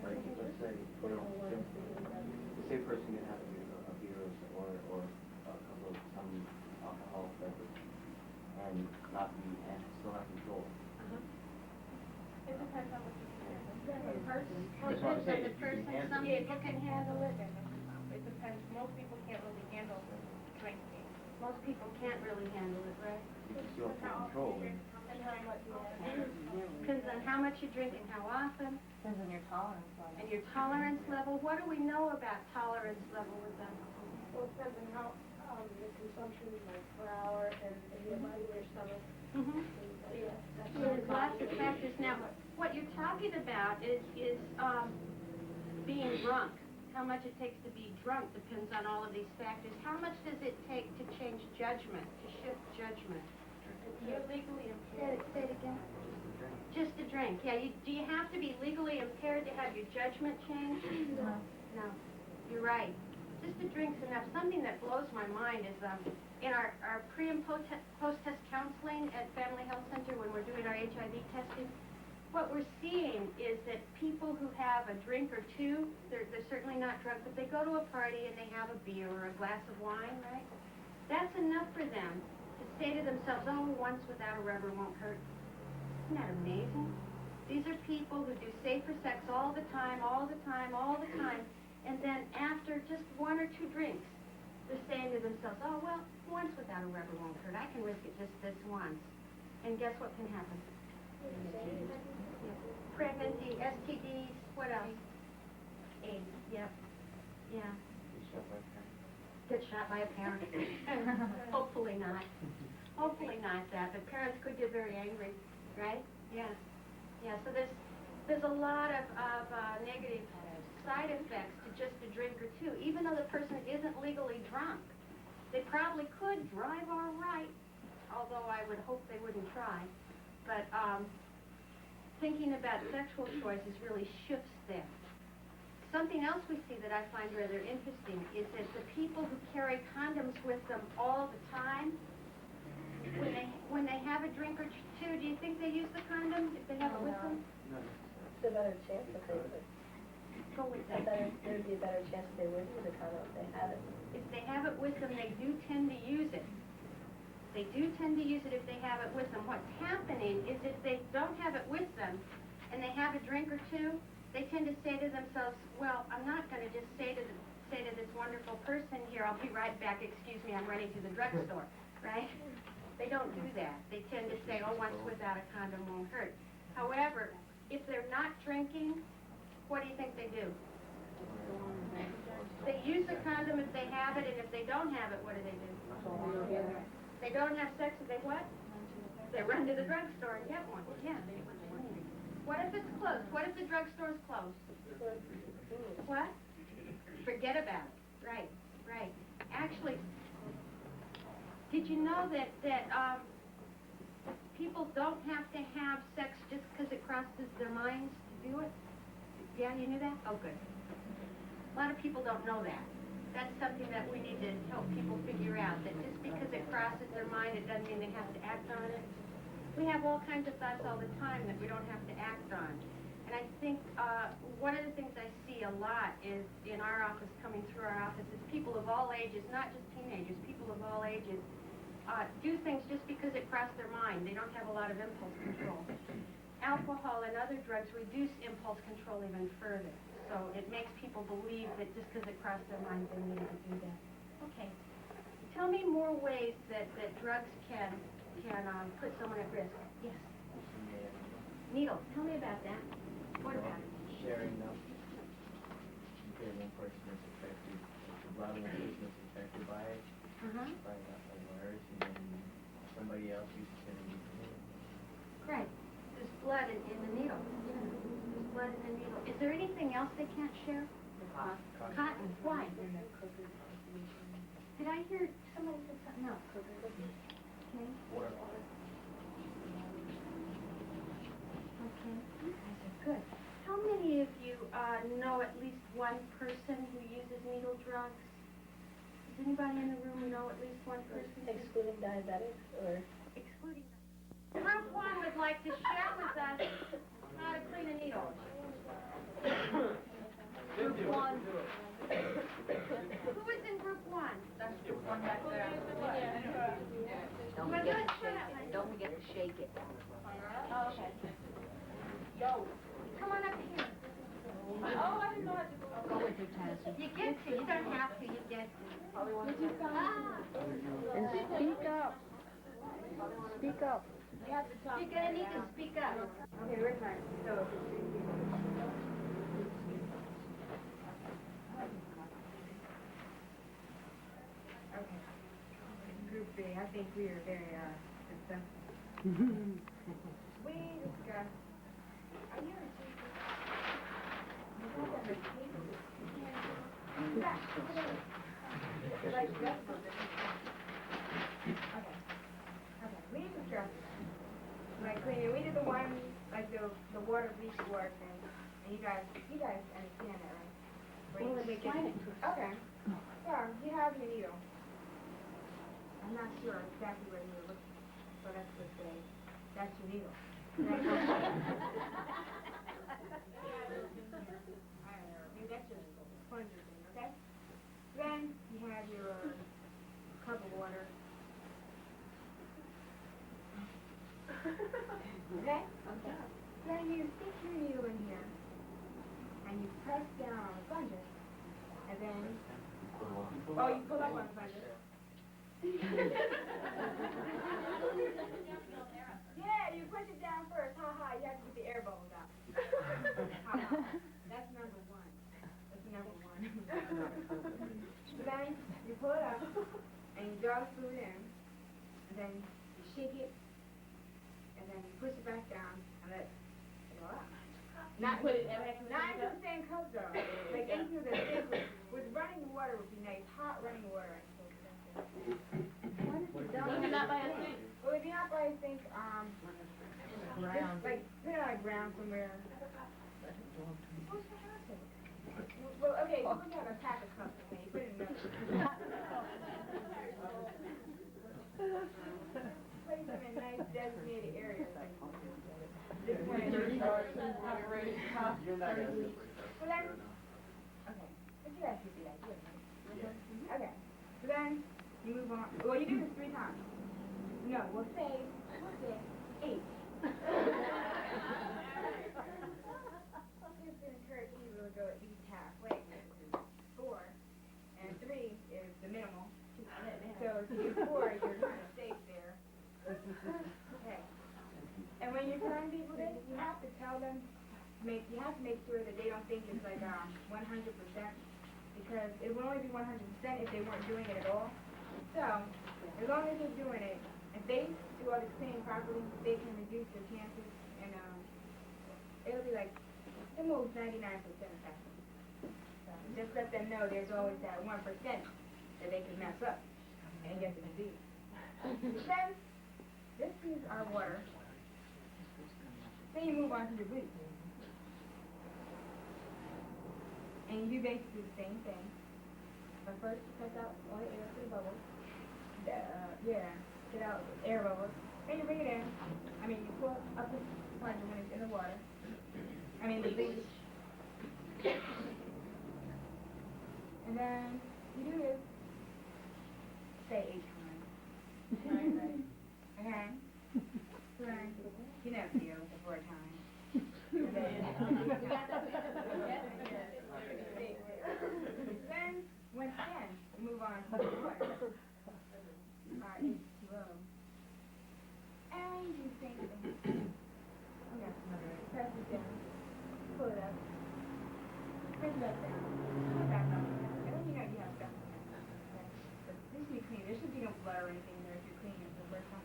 S5: Like, let's say, for say a person can have a beer or a couple of some alcohol beverage and still not control.
S3: It depends on what you
S1: The person.
S5: That's what I'm saying,
S1: The
S5: if you
S1: person,
S5: can
S1: some
S3: Yeah,
S1: people can handle it.
S3: It depends. Most people can't really handle drinking.
S1: Most people can't really handle it, right?
S5: You can still have control.
S3: And how much you
S1: Depends on how much you drink and how often.
S6: Depends on your tolerance level.
S1: And your tolerance level. What do we know about tolerance level with alcohol?
S3: Well, it depends on how the consumption is like per hour and your body, your stomach.
S1: Mm-hmm.
S3: Yeah, that's
S1: Yeah.
S11: what you're talking about is being drunk. How much it takes to be drunk depends on all of these factors. How much does it take to change judgment, to shift judgment? You're legally impaired. Say it again. Just a drink. Yeah. Do you have to be legally impaired to have your judgment changed? No. No. You're right. Just a drink's enough. Something that blows my mind is in our pre and post-test counseling at Family Health Center when we're doing our HIV testing, what we're seeing is that people who have a drink or two, they're certainly not drunk, but they go to a party and they have a beer or a glass of wine, right? That's enough for them to say to themselves, oh, once without a rubber won't hurt. Isn't that amazing? These are people who do safer sex all the time, all the time, all the time, and then after just one or two drinks, they're saying to themselves, oh, well, once without a rubber won't hurt. I can risk it just this once. And guess what can happen? Pregnancy, STDs, what else? AIDS. Yep. Yeah. Get shot by a parent. Hopefully not. Hopefully not that, but parents could get very angry, right? Yeah. Yeah, so there's a lot of negative side effects to just a drink or two, even though the person isn't legally drunk. They probably could drive all right, although I would hope they wouldn't try. But thinking about sexual choices really shifts there. Something else we see that I find rather interesting is that the people who carry condoms with them all the time, when they have a drink or two, do you think they use the condom if they have it with them?
S9: No. It's a better chance if they would.
S11: Go with that.
S9: There'd be a better chance they would use a condom if they have it.
S11: If they have it with them, they do tend to use it. They do tend to use it if they have it with them. What's happening is if they don't have it with them and they have a drink or two, they tend to say to themselves, well, I'm not going to just say to this wonderful person here, I'll be right back, excuse me, I'm running to the drugstore, right? They don't do that. They tend to say, oh, once without a condom won't hurt. However, if they're not drinking, what do you think they do? They use the condom if they have it, and if they don't have it, what do? They don't have sex, they what? They run to the drugstore and get one. Yeah. What if it's closed? What if the drugstore's closed? What? Forget about it. Right, right. Actually, did you know that people don't have to have sex just because it crosses their minds to do it? Yeah, you knew that? Oh, good. A lot of people don't know that. That's something that we need to help people figure out, that just because it crosses their mind, it doesn't mean they have to act on it. We have all kinds of thoughts all the time that we don't have to act on. And I think one of the things I see a lot is in our office, coming through our office, is people of all ages, not just teenagers, people of all ages, do things just because it crossed their mind. They don't have a lot of impulse control. Alcohol and other drugs reduce impulse control even further. So it makes people believe that just because it crossed their mind, they need to do that. Okay. Tell me more ways that drugs can put someone at risk. Yes. Needles. Tell me about that. What about it?
S12: Sharing them. Okay, one person is affected, a lot of one person is affected by it, by a virus, and then somebody else uses it and uses it.
S11: Great. There's blood in the needle. Yeah. There's blood in the needle. Is there anything else they can't share? Cotton. Why? Did I hear somebody say something else? Okay.
S12: Water.
S11: Okay. You guys are good. How many of you know at least one person who uses needle drugs? Does anybody in the room know at least one person?
S9: Excluding diabetics or?
S11: Excluding. Group 1 would like to share with us how to clean a needle. Group 1. Who is in group 1? That's group 1 back there.
S9: Don't forget to shake it.
S11: Oh, okay. Yo. Come on up here. Oh, I didn't know I had to go with your task. You get to. You don't have to. You get to.
S8: And speak up. Speak up.
S11: You're going to need to speak up. Okay, we're fine. So,
S10: Okay. Group B, I think we are very successful. We discussed, I
S7: We need to stress it. Like cleaning, we did the one, like the water bleach water thing, and you guys understand that, right?
S11: Well, explain it to us.
S7: Okay. Yeah, you have your needle. I'm not sure exactly where you're looking, so let's just say that's your needle. I don't know, maybe that's your plunger thing, okay? Then you have your cup of water. Okay? Okay. Then you stick your needle in here, and you press down on the plunger, and then, oh, you pull up on the plunger. Yeah, you push it down first. Ha ha, you have to get the air bubbles out. Ha ha. That's number one. That's number one. So then you pull it up and you draw the fluid in, and then you shake it, and then you push it back down and let it go out. Not into the same cup though. Like into the sink with running water would be nice. Hot running water.
S3: Was it not by a sink?
S7: Well, if you're not by a sink, just like put it like ground somewhere. Well, okay, so we have a pack of cups, okay, you put it in there. Place them in nice designated areas. This one is your
S12: You're not gonna feel
S7: Well then, okay, but you guys get the idea, right? Okay, so then you move on. Well, you do this 3 times. No, we'll say 8. Just to encourage people to go at least halfway. 4 and 3 is the minimal. So if you do 4, you're kind of safe there. Okay. And when you're telling people this, you have to tell them. You have to make sure that they don't think it's like 100%, because it would only be 100% if they weren't doing it at all. So as long as they're doing it, if they do all this cleaning properly, they can reduce their chances, and it'll be like the most 99% effective. So just let them know there's always that 1% that they can mess up and get the disease. Then this is our water. Then you move on to your bleach. And you do basically the same thing. But first you press out all the air to the bubbles. Get out air bubbles. Then you bring it in. You pull up the plunger when it's in the water. The bleach. And then you do this, say 8 times. Right? Okay? Right. You never do it the 4 times. And then, when it's done, you move on to the water. H2O. And you do the same thing. Okay. Press it down. Pull it up. Press it back down. Pull it back up. And then you know you have stuff in there. Okay. But this should be clean. There should be no blood or anything in there if you're cleaning it for the first time.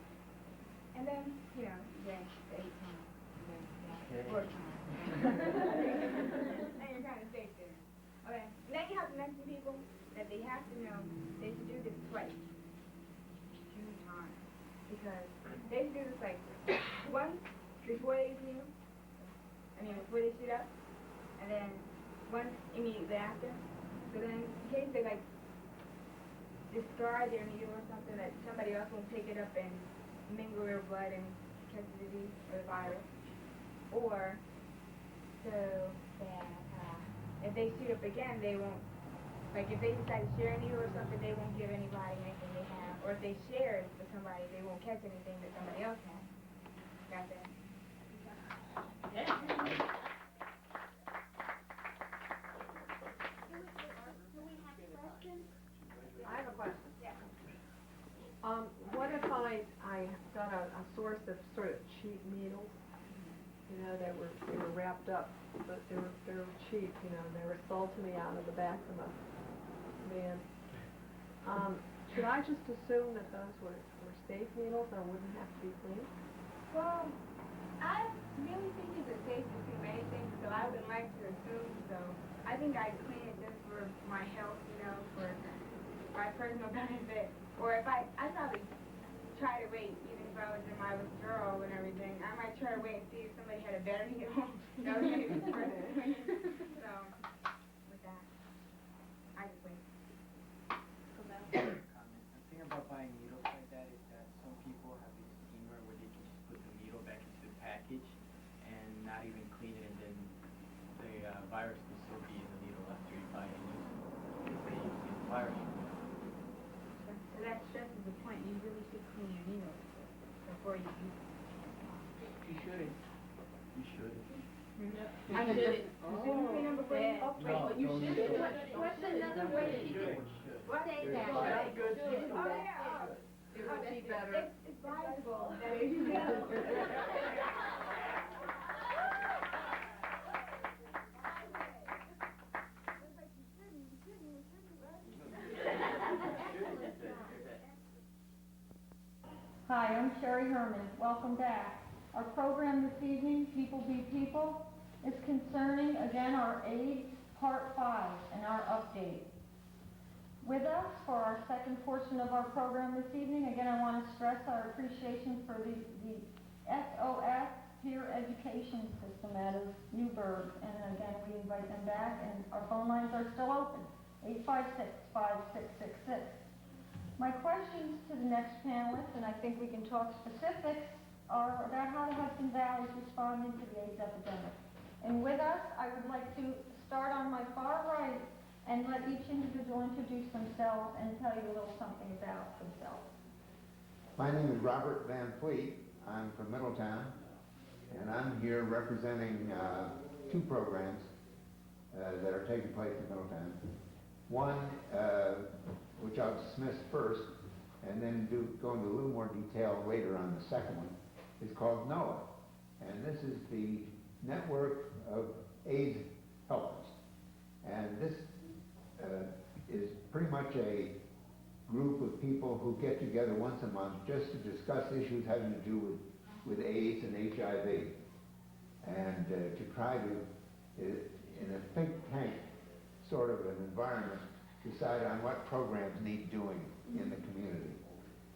S7: And then, then the 8 times. And then 4 times. And you're kind of safe there. Okay. Now you have to mention to people that they have to know they should do this twice. 2 times. Because they should do this like once before they before they shoot up, and then once immediately after. So then in case they discard their needle or something, that somebody else won't take it up and mingle their blood and catch the disease or the virus. Or so that if they shoot up again, they won't, if they decide to share a needle or something, they won't give anybody anything they have. Or if they share it with somebody, they won't catch anything that somebody else has. Got that?
S11: Yeah.
S13: I have a question. Yeah. What if I got a source of sort of cheap needles, they were wrapped up, but they were cheap, they were sold to me out of the back of the van. Should I just assume that those were safe needles and wouldn't have to be cleaned?
S7: Well, I really think it's a safety thing, anything, so I would like to assume so. I think I'd clean it just for my health, for my personal benefit. Or if I probably try to wait, even if I was in my withdrawal and everything, I might try to wait and see if somebody had a better needle. That was maybe the first thing. So, with that, I just wait.
S12: Comment. The thing about buying needles like that is that some people have this schemer where they can just put the needle back into the package and not even clean it, and then the virus will still be in the needle after you buy it and use it. If they use the virus.
S10: So that stresses the point. You really should clean your needles before you use it.
S12: You shouldn't. You should.
S7: I shouldn't. Shouldn't clean them before you
S12: No, but you should.
S11: What's another way you could say that?
S13: Oh, that's good.
S7: Oh, yeah.
S13: It would be better.
S7: It's advisable that if you go.
S1: Hi, I'm Sherri Herman. Welcome back. Our program this evening, People Be People, is concerning, again, our AIDS Part 5 and our update. With us for our second portion of our program this evening, again, I want to stress our appreciation for the SOS Peer Education System out of Newburgh. And again, we invite them back, and our phone lines are still open, 856-5666. My questions to the next panelists, and I think we can talk specifics, are about how the Hudson Valley is responding to the AIDS epidemic. And with us, I would like to start on my far right and let each individual introduce themselves and tell you a little something about themselves.
S14: My name is Robert Van Fleet. I'm from Middletown, and I'm here representing two programs that are taking place in Middletown. One, which I'll dismiss first, and then go into a little more detail later on the second one, is called NOAA. And this is the Network of AIDS Helpers. And this is pretty much a group of people who get together once a month just to discuss issues having to do with AIDS and HIV. And to try to, in a think tank sort of an environment, decide on what programs need doing in the community.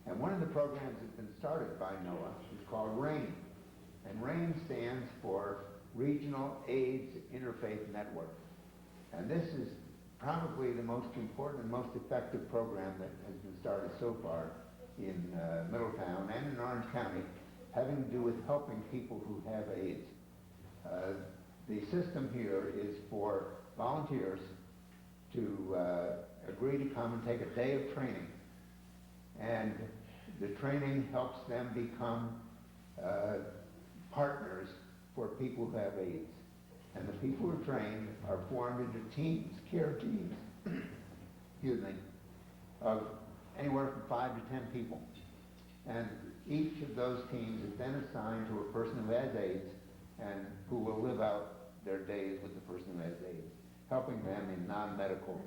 S14: And one of the programs that's been started by NOAA is called RAIN. And RAIN stands for Regional AIDS Interfaith Network. And this is probably the most important and most effective program that has been started so far in Middletown and in Orange County, having to do with helping people who have AIDS. The system here is for volunteers to agree to come and take a day of training. And the training helps them become partners for people who have AIDS. And the people who are trained are formed into teams, care teams, excuse me, of anywhere from 5 to 10 people. And each of those teams is then assigned to a person who has AIDS and who will live out their days with the person who has AIDS, helping them in non-medical.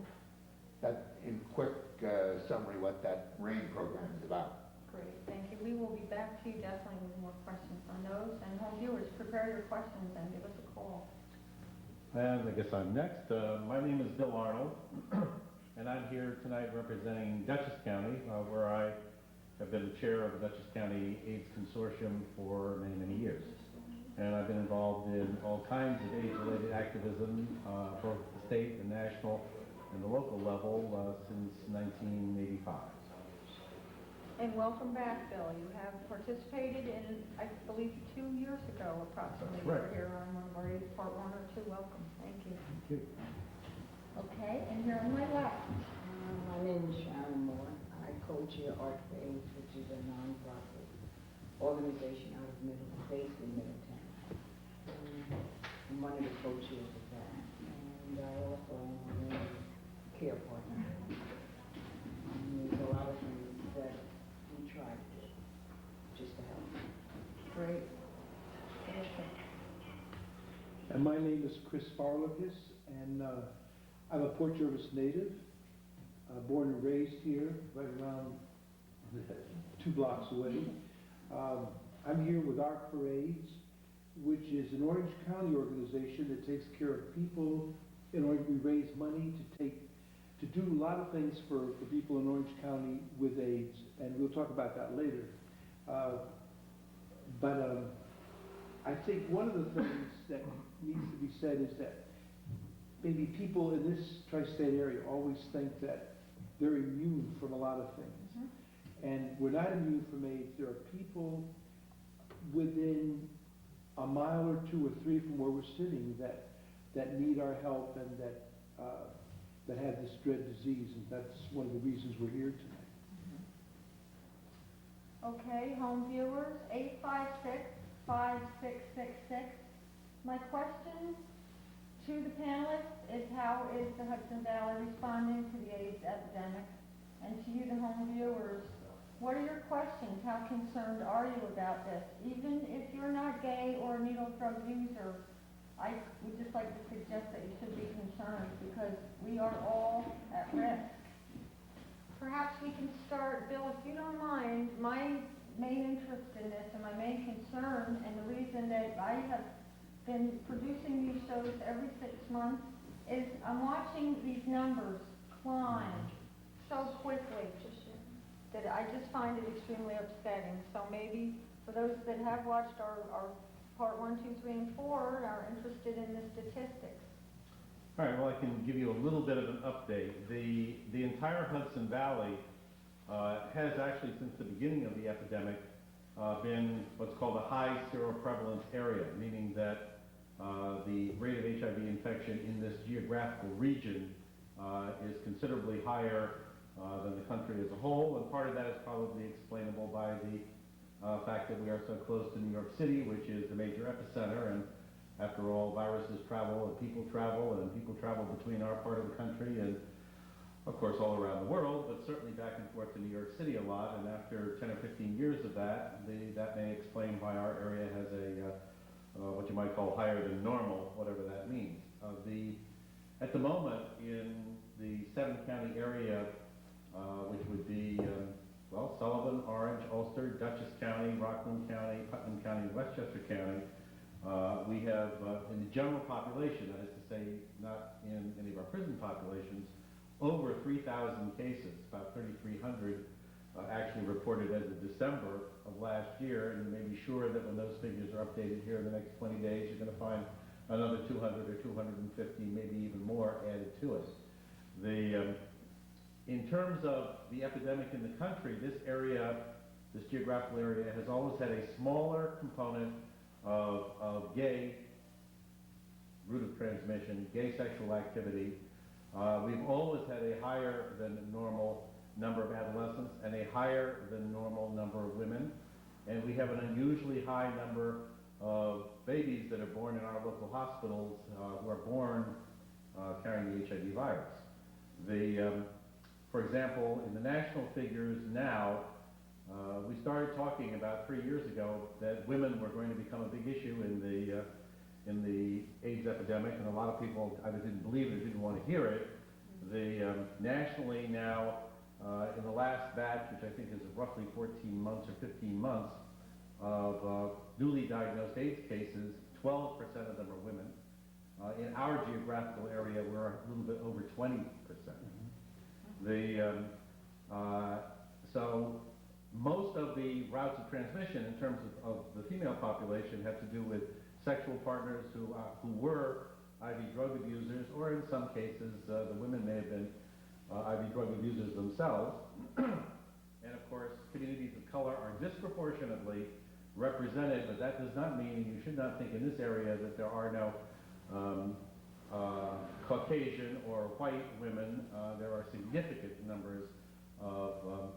S14: That's in quick summary what that RAIN program is about.
S1: Great, thank you. We will be back to you definitely with more questions on those. And home viewers, prepare your questions and give us a call.
S15: And I guess I'm next. My name is Bill Arnold, and I'm here tonight representing Dutchess County, where I have been the chair of the Dutchess County AIDS Consortium for many, many years. And I've been involved in all kinds of AIDS-related activism, both at the state, the national, and the local level since 1985.
S1: And welcome back, Bill. You have participated in, I believe, 2 years ago approximately.
S15: That's right.
S1: You were here on one of our AIDS Part 1 or 2. Welcome. Thank you.
S15: Thank you.
S1: Okay, and here on my left.
S16: My name is Sharon Moore. I co-chair Art for AIDS, which is a non-profit organization out of based in Middletown. I'm one of the co-chairs of that. And I also am a member care partner. There's a lot of things that we try to do just to help.
S1: Great.
S17: And my name is Chris Farlacus, and I'm a Port Jervis native, born and raised here, right around 2 blocks away. I'm here with Art for AIDS, which is an Orange County organization that takes care of people in Orange. We raise money to do a lot of things for people in Orange County with AIDS, and we'll talk about that later. But I think one of the things that needs to be said is that maybe people in this tri-state area always think that they're immune from a lot of things. And we're not immune from AIDS. There are people within a mile or two or three from where we're sitting that need our help and that have this dread disease, and that's one of the reasons we're here tonight.
S1: Okay, home viewers, 856-5666. My question to the panelists is, how is the Hudson Valley responding to the AIDS epidemic? And to you, the home viewers, what are your questions? How concerned are you about this? Even if you're not gay or a needle drug user, I would just like to suggest that you should be concerned, because we are all at risk. Perhaps we can start, Bill, if you don't mind. My main interest in this and my main concern, and the reason that I have been producing these shows every 6 months, is I'm watching these numbers climb so quickly that I just find it extremely upsetting. So maybe for those that have watched our part 1, 2, 3, and 4 and are interested in the statistics.
S15: All right, well, I can give you a little bit of an update. The entire Hudson Valley has actually, since the beginning of the epidemic, been what's called a high seroprevalence area, meaning that the rate of HIV infection in this geographical region is considerably higher than the country as a whole, and part of that is probably explainable by the fact that we are so close to New York City, which is the major epicenter, and after all, viruses travel and people travel between our part of the country and, of course, all around the world, but certainly back and forth to New York City a lot. And after 10 or 15 years of that, that may explain why our area has a what you might call higher than normal, whatever that means. At the moment, in the 7-county area, which would be well, Sullivan, Orange, Ulster, Dutchess County, Rockland County, Putnam County, and Westchester County, we have, in the general population, that is to say, not in any of our prison populations, over 3,000 cases, about 3,300 actually reported as of December of last year, and you may be sure that when those figures are updated here in the next 20 days, you're going to find another 200 or 250, maybe even more added to it. In terms of the epidemic in the country, this geographical area has always had a smaller component of gay route of transmission, gay sexual activity. We've always had a higher than normal number of adolescents and a higher than normal number of women. And we have an unusually high number of babies that are born in our local hospitals who are born carrying the HIV virus. For example, in the national figures now, we started talking about 3 years ago that women were going to become a big issue in the AIDS epidemic, and a lot of people either didn't believe it or didn't want to hear it. Nationally now, in the last batch, which I think is roughly 14 months or 15 months of newly diagnosed AIDS cases, 12% of them are women. In our geographical area, we're a little bit over 20%. So most of the routes of transmission in terms of the female population have to do with sexual partners who were IV drug abusers, or in some cases, the women may have been IV drug abusers themselves. And of course, communities of color are disproportionately represented, but that does not mean, and you should not think in this area, that there are no Caucasian or white women. There are significant numbers of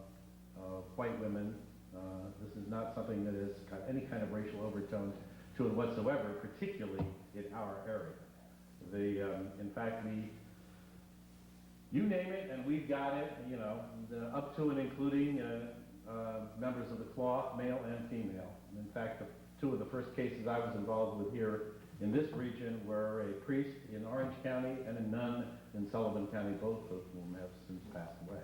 S15: white women. This is not something that has got any kind of racial overtone to it whatsoever, particularly in our area. In fact, you name it, and we've got it, up to and including members of the cloth, male and female. And in fact, two of the first cases I was involved with here in this region were a priest in Orange County and a nun in Sullivan County, both of whom have since passed away.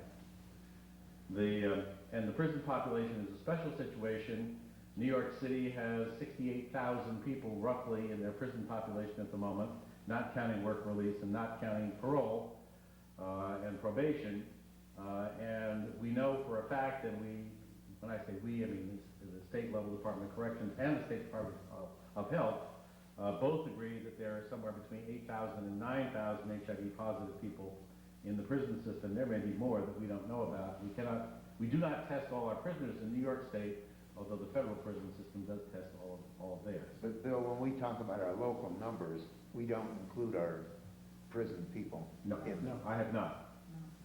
S15: And the prison population is a special situation, New York City has 68,000 people roughly in their prison population at the moment, not counting work release and not counting parole and probation. And we know for a fact, and when I say we, I mean the State Level Department of Corrections and the State Department of Health both agree that there are somewhere between 8,000 and 9,000 HIV positive people in the prison system. There may be more that we don't know about. We do not test all our prisoners in New York State, although the federal prison system does test all of theirs.
S14: But Bill, when we talk about our local numbers, we don't include our prison people.
S15: No, I have not.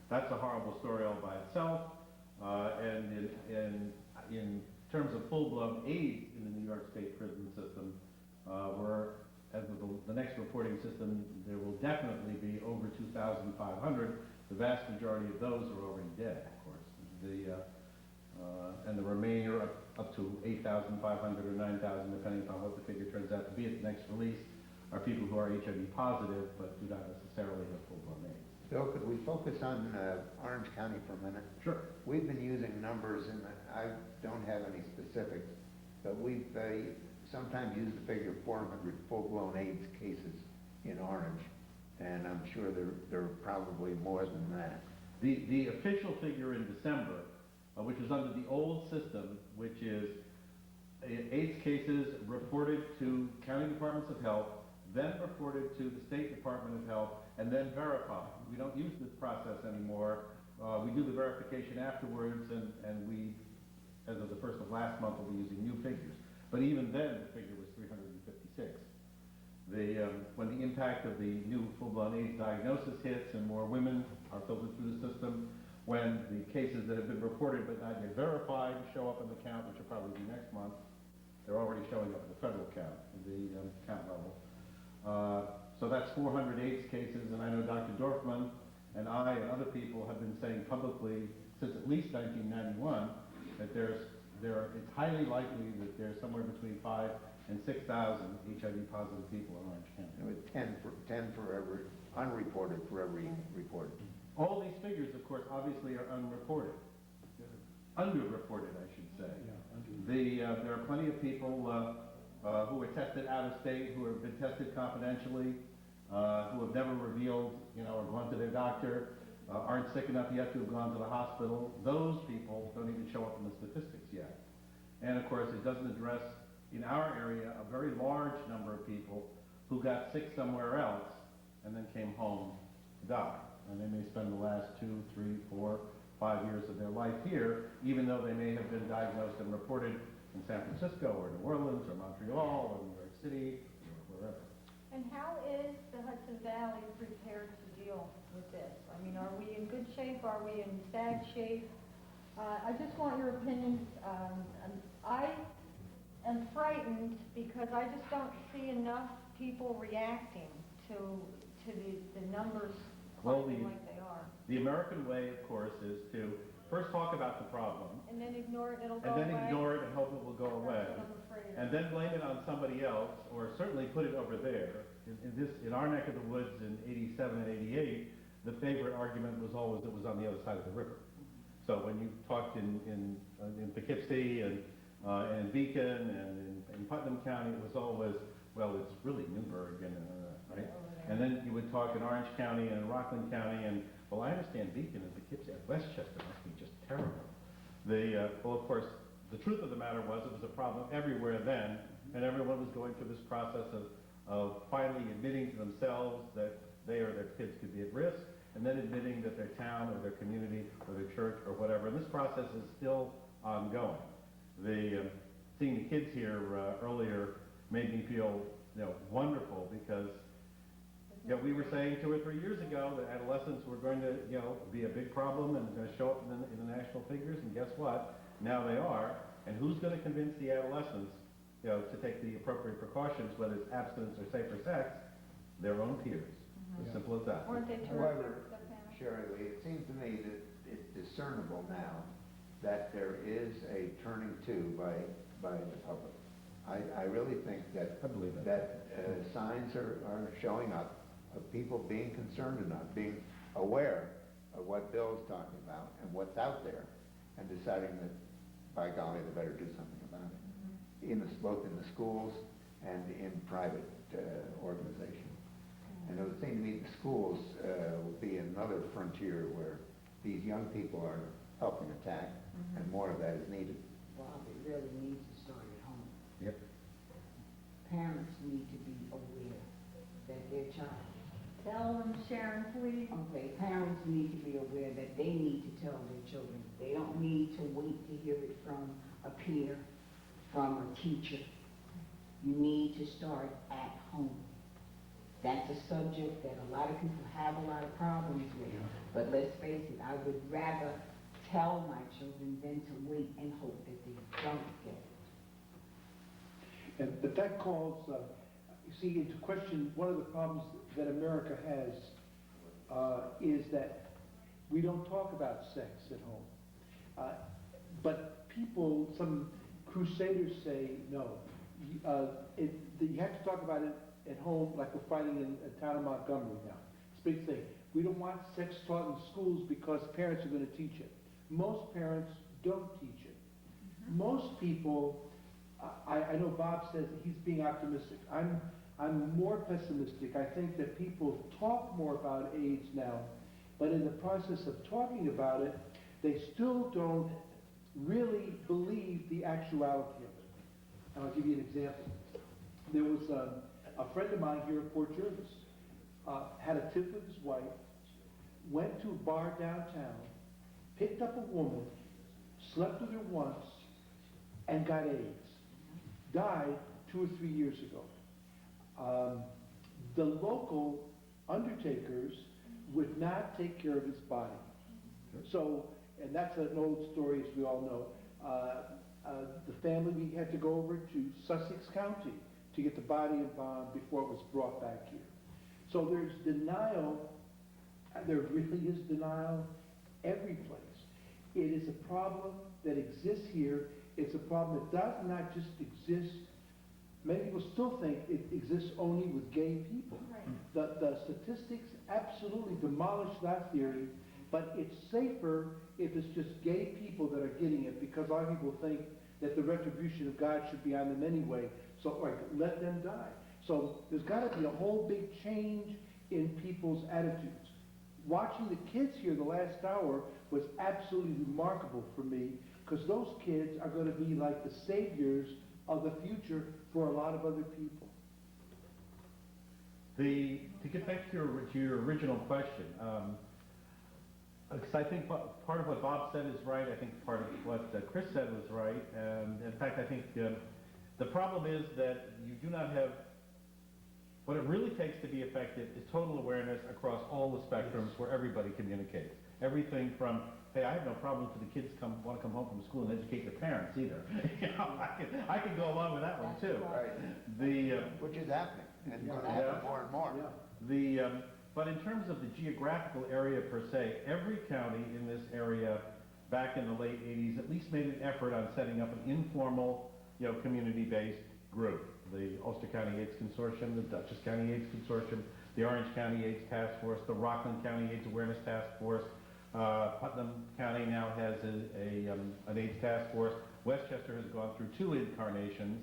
S15: That's a horrible story all by itself. And in terms of full-blown AIDS in the New York State prison system, as of the next reporting system, there will definitely be over 2,500. The vast majority of those are already dead, of course. And the remainder up to 8,500 or 9,000, depending upon what the figure turns out to be at the next release, are people who are HIV positive but do not necessarily have full-blown AIDS.
S14: Bill, could we focus on Orange County for a minute?
S15: Sure.
S14: We've been using numbers, and I don't have any specifics, but we've sometimes used the figure 400 full-blown AIDS cases in Orange, and I'm sure there are probably more than that.
S15: The official figure in December, which is under the old system, which is AIDS cases reported to county departments of health, then reported to the State Department of Health, and then verified. We don't use this process anymore. We do the verification afterwards, and we, as of the first of last month, will be using new figures. But even then, the figure was 356. When the impact of the new full-blown AIDS diagnosis hits and more women are filtered through the system, when the cases that have been reported but not yet verified show up in the count, which will probably be next month, they're already showing up in the federal count, the count level. So that's 400 AIDS cases, and I know Dr. Dorfman and I and other people have been saying publicly since at least 1991 that it's highly likely that there's somewhere between 5,000 and 6,000 HIV positive people in Orange County.
S14: With 10 for every unreported for every reported.
S15: All these figures, of course, obviously are unreported. Underreported, I should say. There are plenty of people who were tested out of state, who have been tested confidentially, who have never revealed, or gone to their doctor, aren't sick enough yet to have gone to the hospital. Those people don't even show up in the statistics yet. And of course, it doesn't address, in our area, a very large number of people who got sick somewhere else and then came home to die. And they may spend the last 2, 3, 4, 5 years of their life here, even though they may have been diagnosed and reported in San Francisco or New Orleans or Montreal or New York City or wherever.
S1: And how is the Hudson Valley prepared to deal with this? I mean, are we in good shape? Are we in bad shape? I just want your opinions. I am frightened because I just don't see enough people reacting to the numbers climbing like they are.
S15: The American way, of course, is to first talk about the problem.
S1: And then ignore it, it'll go
S15: away.
S1: away.
S15: And then ignore it and hope it will go away.
S1: That's what I'm afraid of.
S15: And then blame it on somebody else, or certainly put it over there. In our neck of the woods in '87 and '88, the favorite argument was always it was on the other side of the river. So when you talked in Poughkeepsie and in Beacon and in Putnam County, it was always, well, it's really Newburgh, right? And then you would talk in Orange County and in Rockland County, and well, I understand Beacon and Poughkeepsie. Westchester must be just terrible. Well, of course, the truth of the matter was it was a problem everywhere then, and everyone was going through this process of finally admitting to themselves that they or their kids could be at risk, and then admitting that their town or their community or their church or whatever. And this process is still ongoing. Seeing the kids here earlier made me feel wonderful, because we were saying 2 or 3 years ago that adolescents were going to be a big problem and going to show up in the national figures, and guess what? Now they are. And who's going to convince the adolescents to take the appropriate precautions, whether it's abstinence or safer sex? Their own peers. As simple as that.
S14: However, Sherri, it seems to me that it's discernible now that there is a turning to by the public. I really think that signs are showing up of people being concerned enough, being aware of what Bill's talking about and what's out there, and deciding that, by golly, they better do something about it. both in the schools and in private organizations. And it would seem to me the schools will be another frontier where these young people are helping attack, and more of that is needed.
S16: Bob, it really needs to start at home.
S15: Yep.
S16: Parents need to be aware that their child.
S1: Tell them, Sharon, please.
S16: Okay, parents need to be aware that they need to tell their children. They don't need to wait to hear it from a peer, from a teacher. You need to start at home. That's a subject that a lot of people have a lot of problems with. But let's face it, I would rather tell my children than to wait and hope that they don't get it.
S17: But that calls, you see, into question one of the problems that America has is that we don't talk about sex at home. But people, some crusaders say, no, you have to talk about it at home like we're fighting in the town of Montgomery now. It's a big thing. We don't want sex taught in schools because parents are going to teach it. Most parents don't teach it. Most people, I know Bob says that he's being optimistic. I'm more pessimistic. I think that people talk more about AIDS now, but in the process of talking about it, they still don't really believe the actuality of it. And I'll give you an example. There was a friend of mine here at Port Jervis, had a tiff with his wife, went to a bar downtown, picked up a woman, slept with her once, and got AIDS. Died 2 or 3 years ago. The local undertakers would not take care of his body. So, and that's an old story, as we all know. The family, we had to go over to Sussex County to get the body embalmed before it was brought back here. So there's denial, there really is denial every place. It is a problem that exists here. It's a problem that does not just exist. Many people still think it exists only with gay people. Right. The statistics absolutely demolish that theory, but it's safer if it's just gay people that are getting it, because a lot of people think that the retribution of God should be on them anyway, so let them die. So there's got to be a whole big change in people's attitudes. Watching the kids here the last hour was absolutely remarkable for me, because those kids are going to be like the saviors of the future for a lot of other people.
S15: To get back to your original question, because I think part of what Bob said is right. I think part of what Chris said was right. And in fact, I think the problem is that you do not have, what it really takes to be effective is total awareness across all the spectrums where everybody communicates. Everything from, hey, I have no problem if the kids want to come home from school and educate their parents either. You know, I can go along with that one too.
S14: Right. Which is happening, and going to happen more and more.
S15: But in terms of the geographical area per se, every county in this area back in the late 80s at least made an effort on setting up an informal, community-based group. The Ulster County AIDS Consortium, the Dutchess County AIDS Consortium, the Orange County AIDS Task Force, the Rockland County AIDS Awareness Task Force. Putnam County now has an AIDS task force. Westchester has gone through 2 incarnations.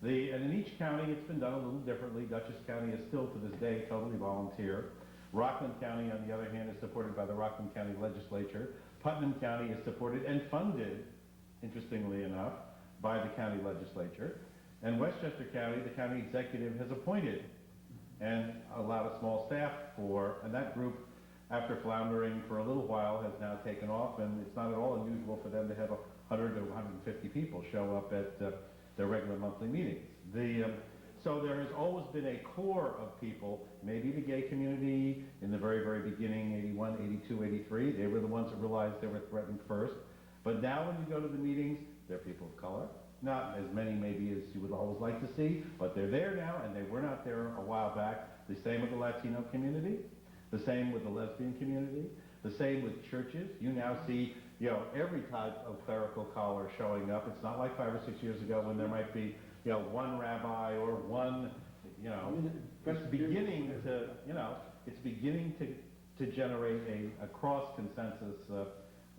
S15: And in each county, it's been done a little differently. Dutchess County is still, to this day, totally volunteer. Rockland County, on the other hand, is supported by the Rockland County Legislature. Putnam County is supported and funded, interestingly enough, by the county legislature. And Westchester County, the county executive has appointed and allowed a small staff and that group, after floundering for a little while, has now taken off, and it's not at all unusual for them to have 100 to 150 people show up at their regular monthly meetings. So there has always been a core of people, maybe the gay community in the very, very beginning, 81, 82, 83, they were the ones that realized they were threatened first. But now when you go to the meetings, they're people of color. Not as many maybe as you would always like to see, but they're there now, and they were not there a while back. The same with the Latino community. The same with the lesbian community, the same with churches. You now see, every type of clerical collar showing up. It's not like 5 or 6 years ago when there might be, one rabbi or one, it's beginning to generate a cross consensus,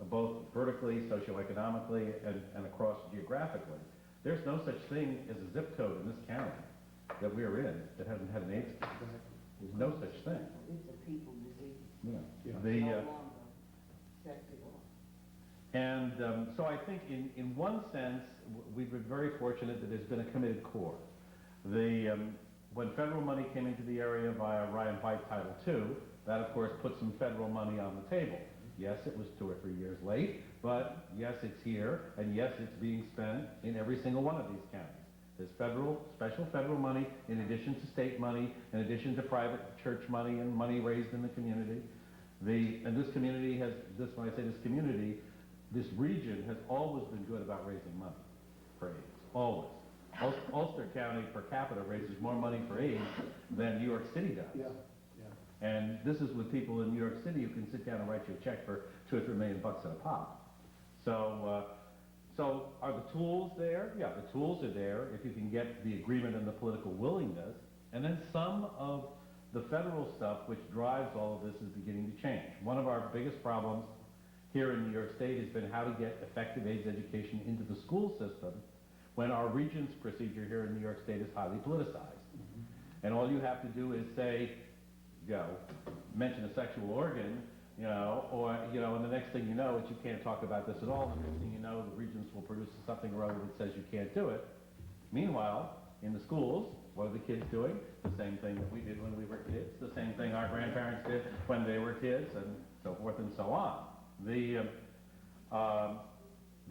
S15: both vertically, socioeconomically, and across geographically. There's no such thing as a zip code in this county that we're in that hasn't had an AIDS case. There's no such thing.
S16: It's a people disease.
S15: Yeah.
S16: No
S15: The,
S16: longer sexual.
S15: and so I think in one sense, we've been very fortunate that there's been a committed core. When federal money came into the area via Ryan White Title II, that of course put some federal money on the table. Yes, it was 2 or 3 years late, but yes, it's here, and yes, it's being spent in every single one of these counties. There's special federal money in addition to state money, in addition to private church money and money raised in the community. And this community when I say this community, this region has always been good about raising money for AIDS, always. Ulster County per capita raises more money for AIDS than New York City does.
S17: Yeah.
S15: And this is with people in New York City who can sit down and write you a check for $2 or $3 million at a pop. So are the tools there? Yeah, the tools are there if you can get the agreement and the political willingness. And then some of the federal stuff which drives all of this is beginning to change. One of our biggest problems here in New York State has been how to get effective AIDS education into the school system when our Regents procedure here in New York State is highly politicized. And all you have to do is say, mention a sexual organ, and the next thing you know is you can't talk about this at all. And the next thing you know, the Regents will produce something or other that says you can't do it. Meanwhile, in the schools, what are the kids doing? The same thing that we did when we were kids, the same thing our grandparents did when they were kids, and so forth and so on. The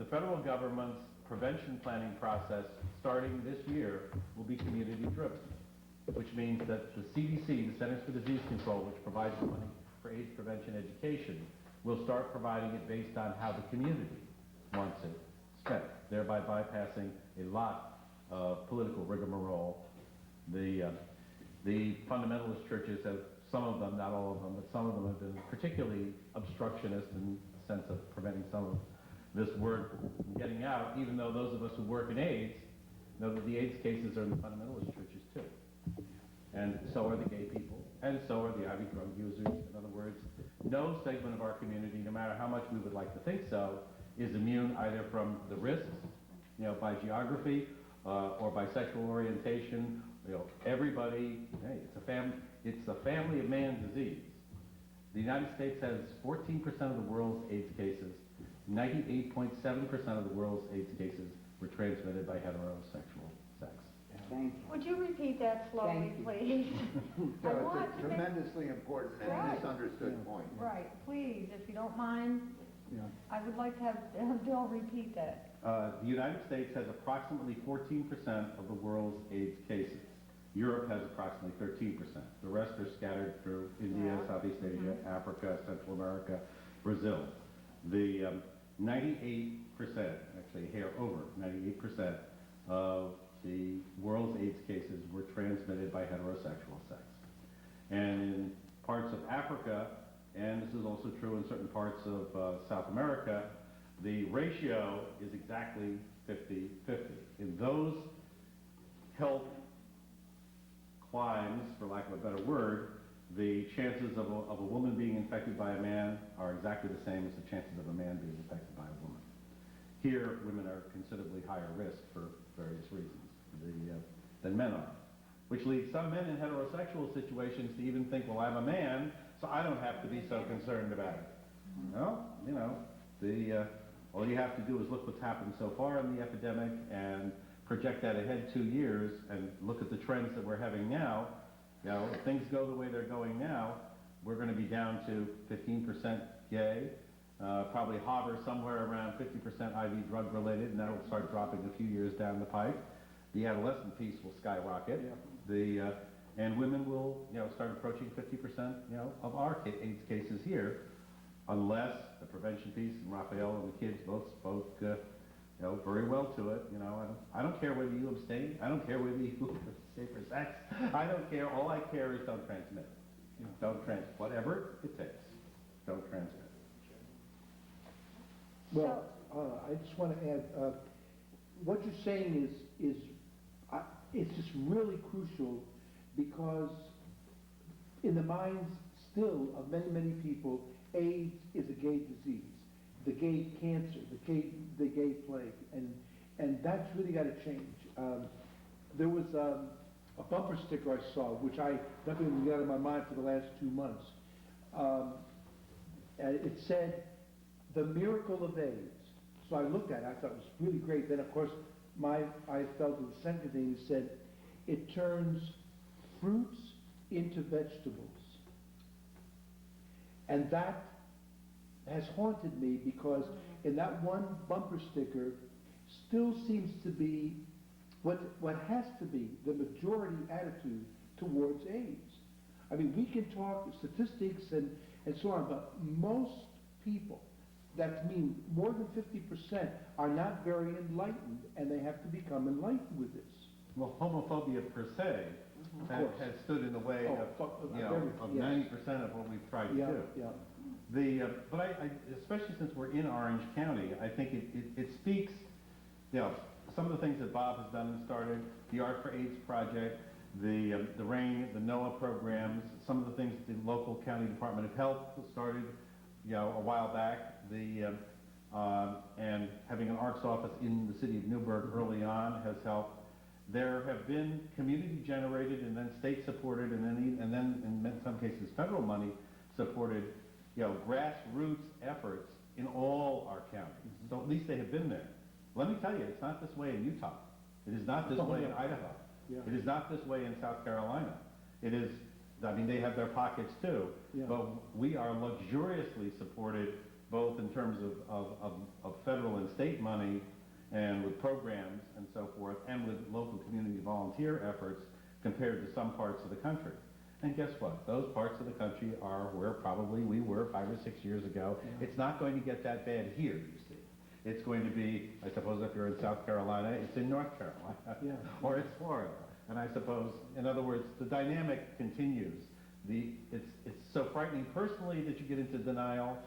S15: federal government's prevention planning process starting this year will be community driven, which means that the CDC, the Centers for Disease Control, which provides the money for AIDS prevention education, will start providing it based on how the community wants it spent, thereby bypassing a lot of political rigmarole. The fundamentalist churches have, some of them, not all of them, but some of them have been particularly obstructionist in the sense of preventing some of this word from getting out, even though those of us who work in AIDS know that the AIDS cases are in the fundamentalist churches too. And so are the gay people, and so are the IV drug users. In other words, no segment of our community, no matter how much we would like to think so, is immune either from the risks, by geography, or by sexual orientation. Everybody, hey, it's a family of man disease. The United States has 14% of the world's AIDS cases. 98.7% of the world's AIDS cases were transmitted by heterosexual sex.
S16: Thank you.
S1: Would you repeat that slowly, please?
S14: So
S1: I
S14: it's
S1: want
S14: a
S1: to make-
S14: tremendously important and
S1: Right.
S14: misunderstood point.
S1: Right, please, if you don't mind, I would like to have Bill repeat that.
S15: The United States has approximately 14% of the world's AIDS cases. Europe has approximately 13%. The rest are scattered through India, Southeast Asia, Africa, Central America, Brazil. The 98%, actually a hair over 98% of the world's AIDS cases were transmitted by heterosexual sex. And in parts of Africa, and this is also true in certain parts of South America, the ratio is exactly 50-50. In those health climes, for lack of a better word, the chances of a woman being infected by a man are exactly the same as the chances of a man being infected by a woman. Here, women are considerably higher risk for various reasons than men are, which leads some men in heterosexual situations to even think, well, I'm a man, so I don't have to be so concerned about it. Well, all you have to do is look what's happened so far in the epidemic and project that ahead 2 years and look at the trends that we're having now. If things go the way they're going now, we're going to be down to 15% gay, probably hover somewhere around 50% IV drug related, and that'll start dropping a few years down the pipe. The adolescent piece will skyrocket. And women will, start approaching 50%, of our AIDS cases here, unless the prevention piece and Raphael and the kids both spoke, very well to it. I don't care whether you abstain. I don't care whether you stay for sex. I don't care. All I care is don't transmit it. Don't transmit. Whatever it takes. Don't transmit it.
S17: Well, I just want to add, what you're saying is it's just really crucial, because in the minds still of many, many people, AIDS is a gay disease, the gay cancer, the gay plague, and And that's really got to change. There was a bumper sticker I saw, which I definitely got in my mind for the last 2 months. And it said, "The miracle of AIDS." So I looked at it, I thought it was really great. Then, of course, I felt the second thing that said, "It turns fruits into vegetables." And that has haunted me because in that one bumper sticker still seems to be what has to be the majority attitude towards AIDS. I mean, we can talk statistics and so on, but most people, that means more than 50%, are not very enlightened, and they have to become enlightened with this.
S15: Well, homophobia per se has stood in the way of 90% of what we've tried to do.
S17: Yeah.
S15: But I, especially since we're in Orange County, I think it speaks, some of the things that Bob has done and started, the Art for AIDS project, the RAIN, the NOAA programs, some of the things that the local county Department of Health started, a while back, and having an ARC's office in the city of Newburgh early on has helped. There have been community generated and then state supported and then in some cases federal money supported, grassroots efforts in all our counties. So at least they have been there. Let me tell you, it's not this way in Utah. It is not this way in Idaho.
S17: Yeah.
S15: It is not this way in South Carolina. It is, they have their pockets too, but we are luxuriously supported both in terms of federal and state money and with programs and so forth, and with local community volunteer efforts compared to some parts of the country. And guess what? Those parts of the country are where probably we were 5 or 6 years ago. Yeah. It's not going to get that bad here, you see. It's going to be, I suppose if you're in South Carolina, it's in North Carolina, or it's Florida. And I suppose, in other words, the dynamic continues. It's so frightening personally that you get into denial,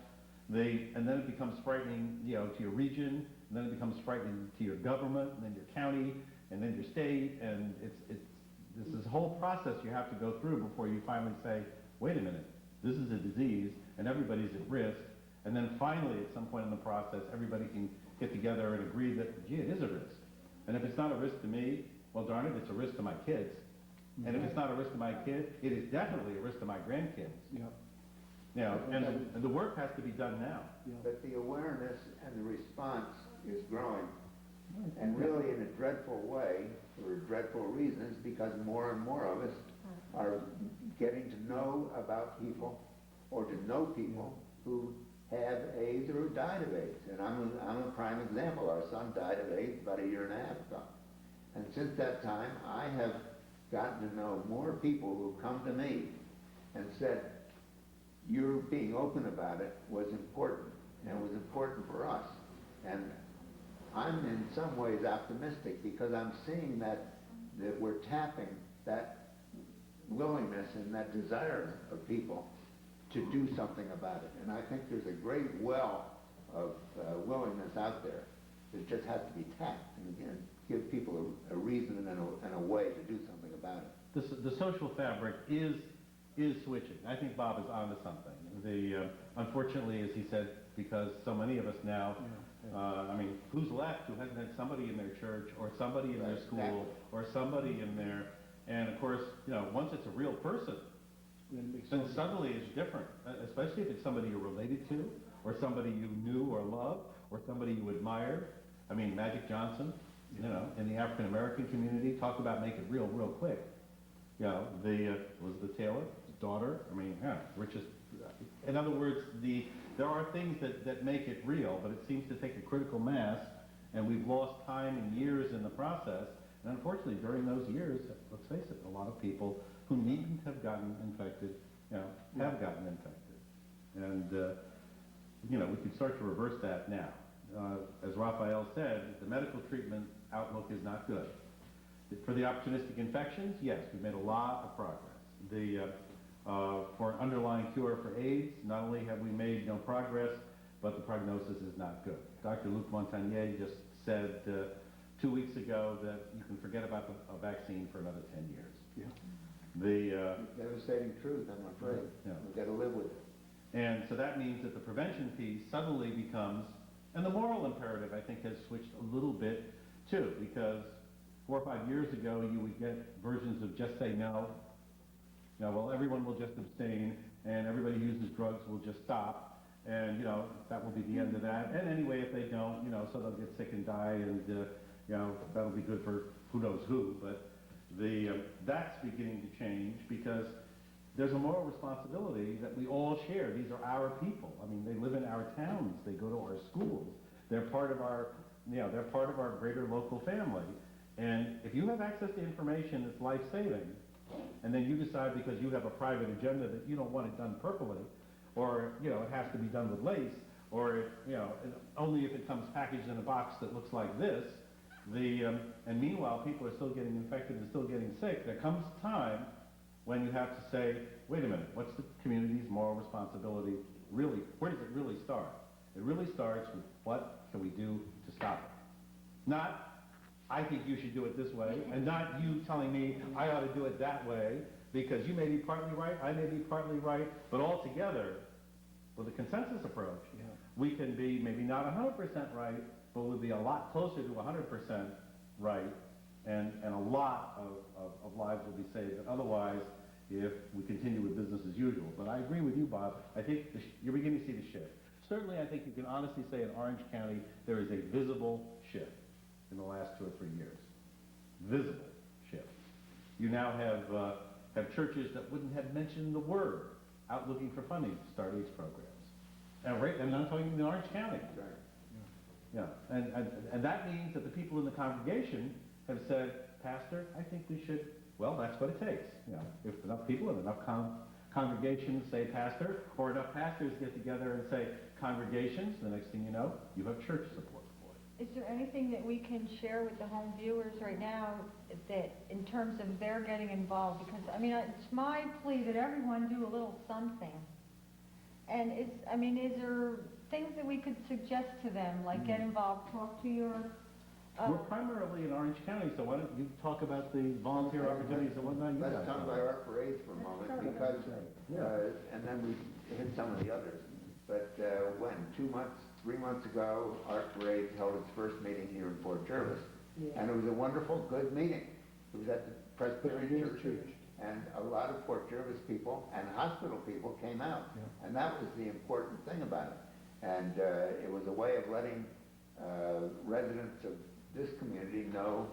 S15: and then it becomes frightening, to your region, and then it becomes frightening to your government, and then your county, and then your state, and this whole process you have to go through before you finally say, wait a minute, this is a disease, and everybody's at risk, and then finally, at some point in the process, everybody can get together and agree that, gee, it is a risk. And if it's not a risk to me, well, darn it, it's a risk to my kids. And if it's not a risk to my kids, it is definitely a risk to my grandkids. And the work has to be done now.
S14: But the awareness and the response is growing. And really in a dreadful way, for dreadful reasons, because more and more of us are getting to know about people, or to know people who have AIDS or who died of AIDS. And I'm a prime example. Our son died of AIDS about 1.5 years ago. And since that time, I have gotten to know more people who come to me and said, your being open about it was important, and it was important for us. And I'm in some ways optimistic because I'm seeing that we're tapping that willingness and that desire of people to do something about it. And I think there's a great well of willingness out there that just has to be tapped, and again, give people a reason and a way to do something about it.
S15: The social fabric is switching. I think Bob is onto something. Unfortunately, as he said, because so many of us now, who's left who hasn't had somebody in their church or somebody in their school or somebody in there, and of course, once it's a real person, then suddenly it's different, especially if it's somebody you're related to, or somebody you knew or loved, or somebody you admired. I mean, Magic Johnson, in the African American community, talk about make it real quick. Elizabeth Taylor, his daughter, richest. In other words, there are things that make it real, but it seems to take a critical mass, and we've lost time and years in the process. And unfortunately, during those years, let's face it, a lot of people who needn't have gotten infected, have gotten infected. And, we could start to reverse that now. As Raphael said, the medical treatment outlook is not good. For the opportunistic infections, yes, we've made a lot of progress. For an underlying cure for AIDS, not only have we made no progress, but the prognosis is not good. Dr. Luc Montagnier just said 2 weeks ago that you can forget about a vaccine for another 10 years.
S14: Devastating truth, I'm afraid. We've got to live with it.
S15: And so that means that the prevention piece suddenly becomes, and the moral imperative, I think, has switched a little bit too, because 4 or 5 years ago, you would get versions of just say no. You know, well, everyone will just abstain, and everybody who uses drugs will just stop, and, you know, that will be the end of that. And anyway, if they don't, you know, so they'll get sick and die, and, you know, that'll be good for who knows who. But that's beginning to change because there's a moral responsibility that we all share. These are our people. I mean, they live in our towns. They go to our schools. They're part of our, you know, they're part of our greater local family. And if you have access to information that's life-saving, and then you decide because you have a private agenda that you don't want it done purpley, or, you know, it has to be done with lace, or, you know, only if it comes packaged in a box that looks like this, and meanwhile, people are still getting infected and still getting sick, there comes a time when you have to say, wait a minute, what's the community's moral responsibility really, where does it really start? It really starts with what can we do to stop it? Not, I think you should do it this way, and not you telling me I ought to do it that way, because you may be partly right, I may be partly right, but all together, with a consensus approach, we can be maybe not 100% right, but we'll be a lot closer to 100% right, and a lot of lives will be saved. And otherwise, if we continue with business as usual. But I agree with you, Bob. I think you're beginning to see the shift. Certainly, I think you can honestly say in Orange County, there is a visible shift in the last 2 or 3 years. Visible shift. You now have churches that wouldn't have mentioned the word out looking for funding to start AIDS programs. And I'm talking in Orange County.
S14: Right.
S15: Yeah, and that means that the people in the congregation have said, Pastor, I think we should, well, that's what it takes. You know, if enough people and enough congregations say pastor, or enough pastors get together and say congregations, the next thing you know, you have church support for it.
S1: Is there anything that we can share with the home viewers right now that, in terms of their getting involved? Because, I mean, it's my plea that everyone do a little something. And is there things that we could suggest to them, like get involved, talk to your...
S15: We're primarily in Orange County, so why don't you talk about the volunteer opportunities and whatnot?
S14: Let's talk about our parades for a moment, because, and then we hit some of the others. But when, 3 months ago, our parade held its first meeting here in Port Jervis, and it was a wonderful, good meeting. It was at the Presbyterian Church, and a lot of Port Jervis people and hospital people came out, and that was the important thing about it. And it was a way of letting residents of this community know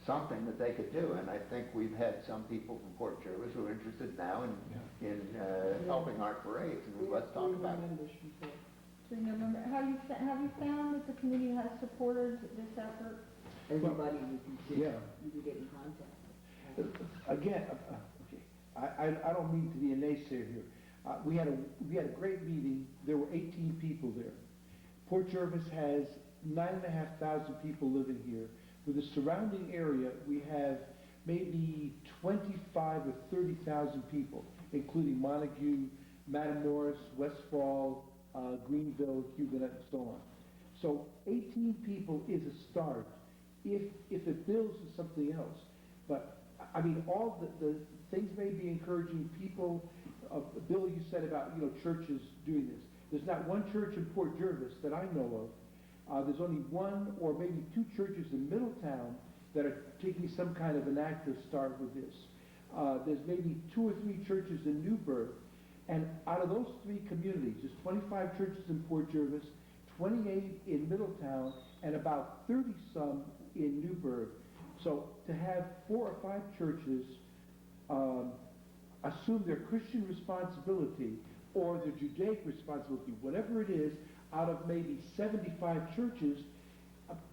S14: something that they could do. And I think we've had some people from Port Jervis who are interested now in helping our parades, and let's talk about it.
S1: Have you found that the community has supported this effort?
S16: Everybody you can see, you can get in contact.
S17: Again, okay, I don't mean to be a naysayer here. We had a great meeting. There were 18 people there. Port Jervis has 9,500 people living here. With the surrounding area, we have maybe 25 or 30,000 people, including Montague, Matamoros, Westfall, Greenville, Huguenot, and so on. So 18 people is a start if it builds to something else. But, I mean, all the things may be encouraging people. Bill, you said about, churches doing this. There's not one church in Port Jervis that I know of. There's only one or maybe 2 churches in Middletown that are taking some kind of an active start with this. There's maybe 2 or 3 churches in Newburgh, and out of those 3 communities, there's 25 churches in Port Jervis, 28 in Middletown, and about 30-some in Newburgh. So to have 4 or 5 churches assume their Christian responsibility or their Judaic responsibility, whatever it is, out of maybe 75 churches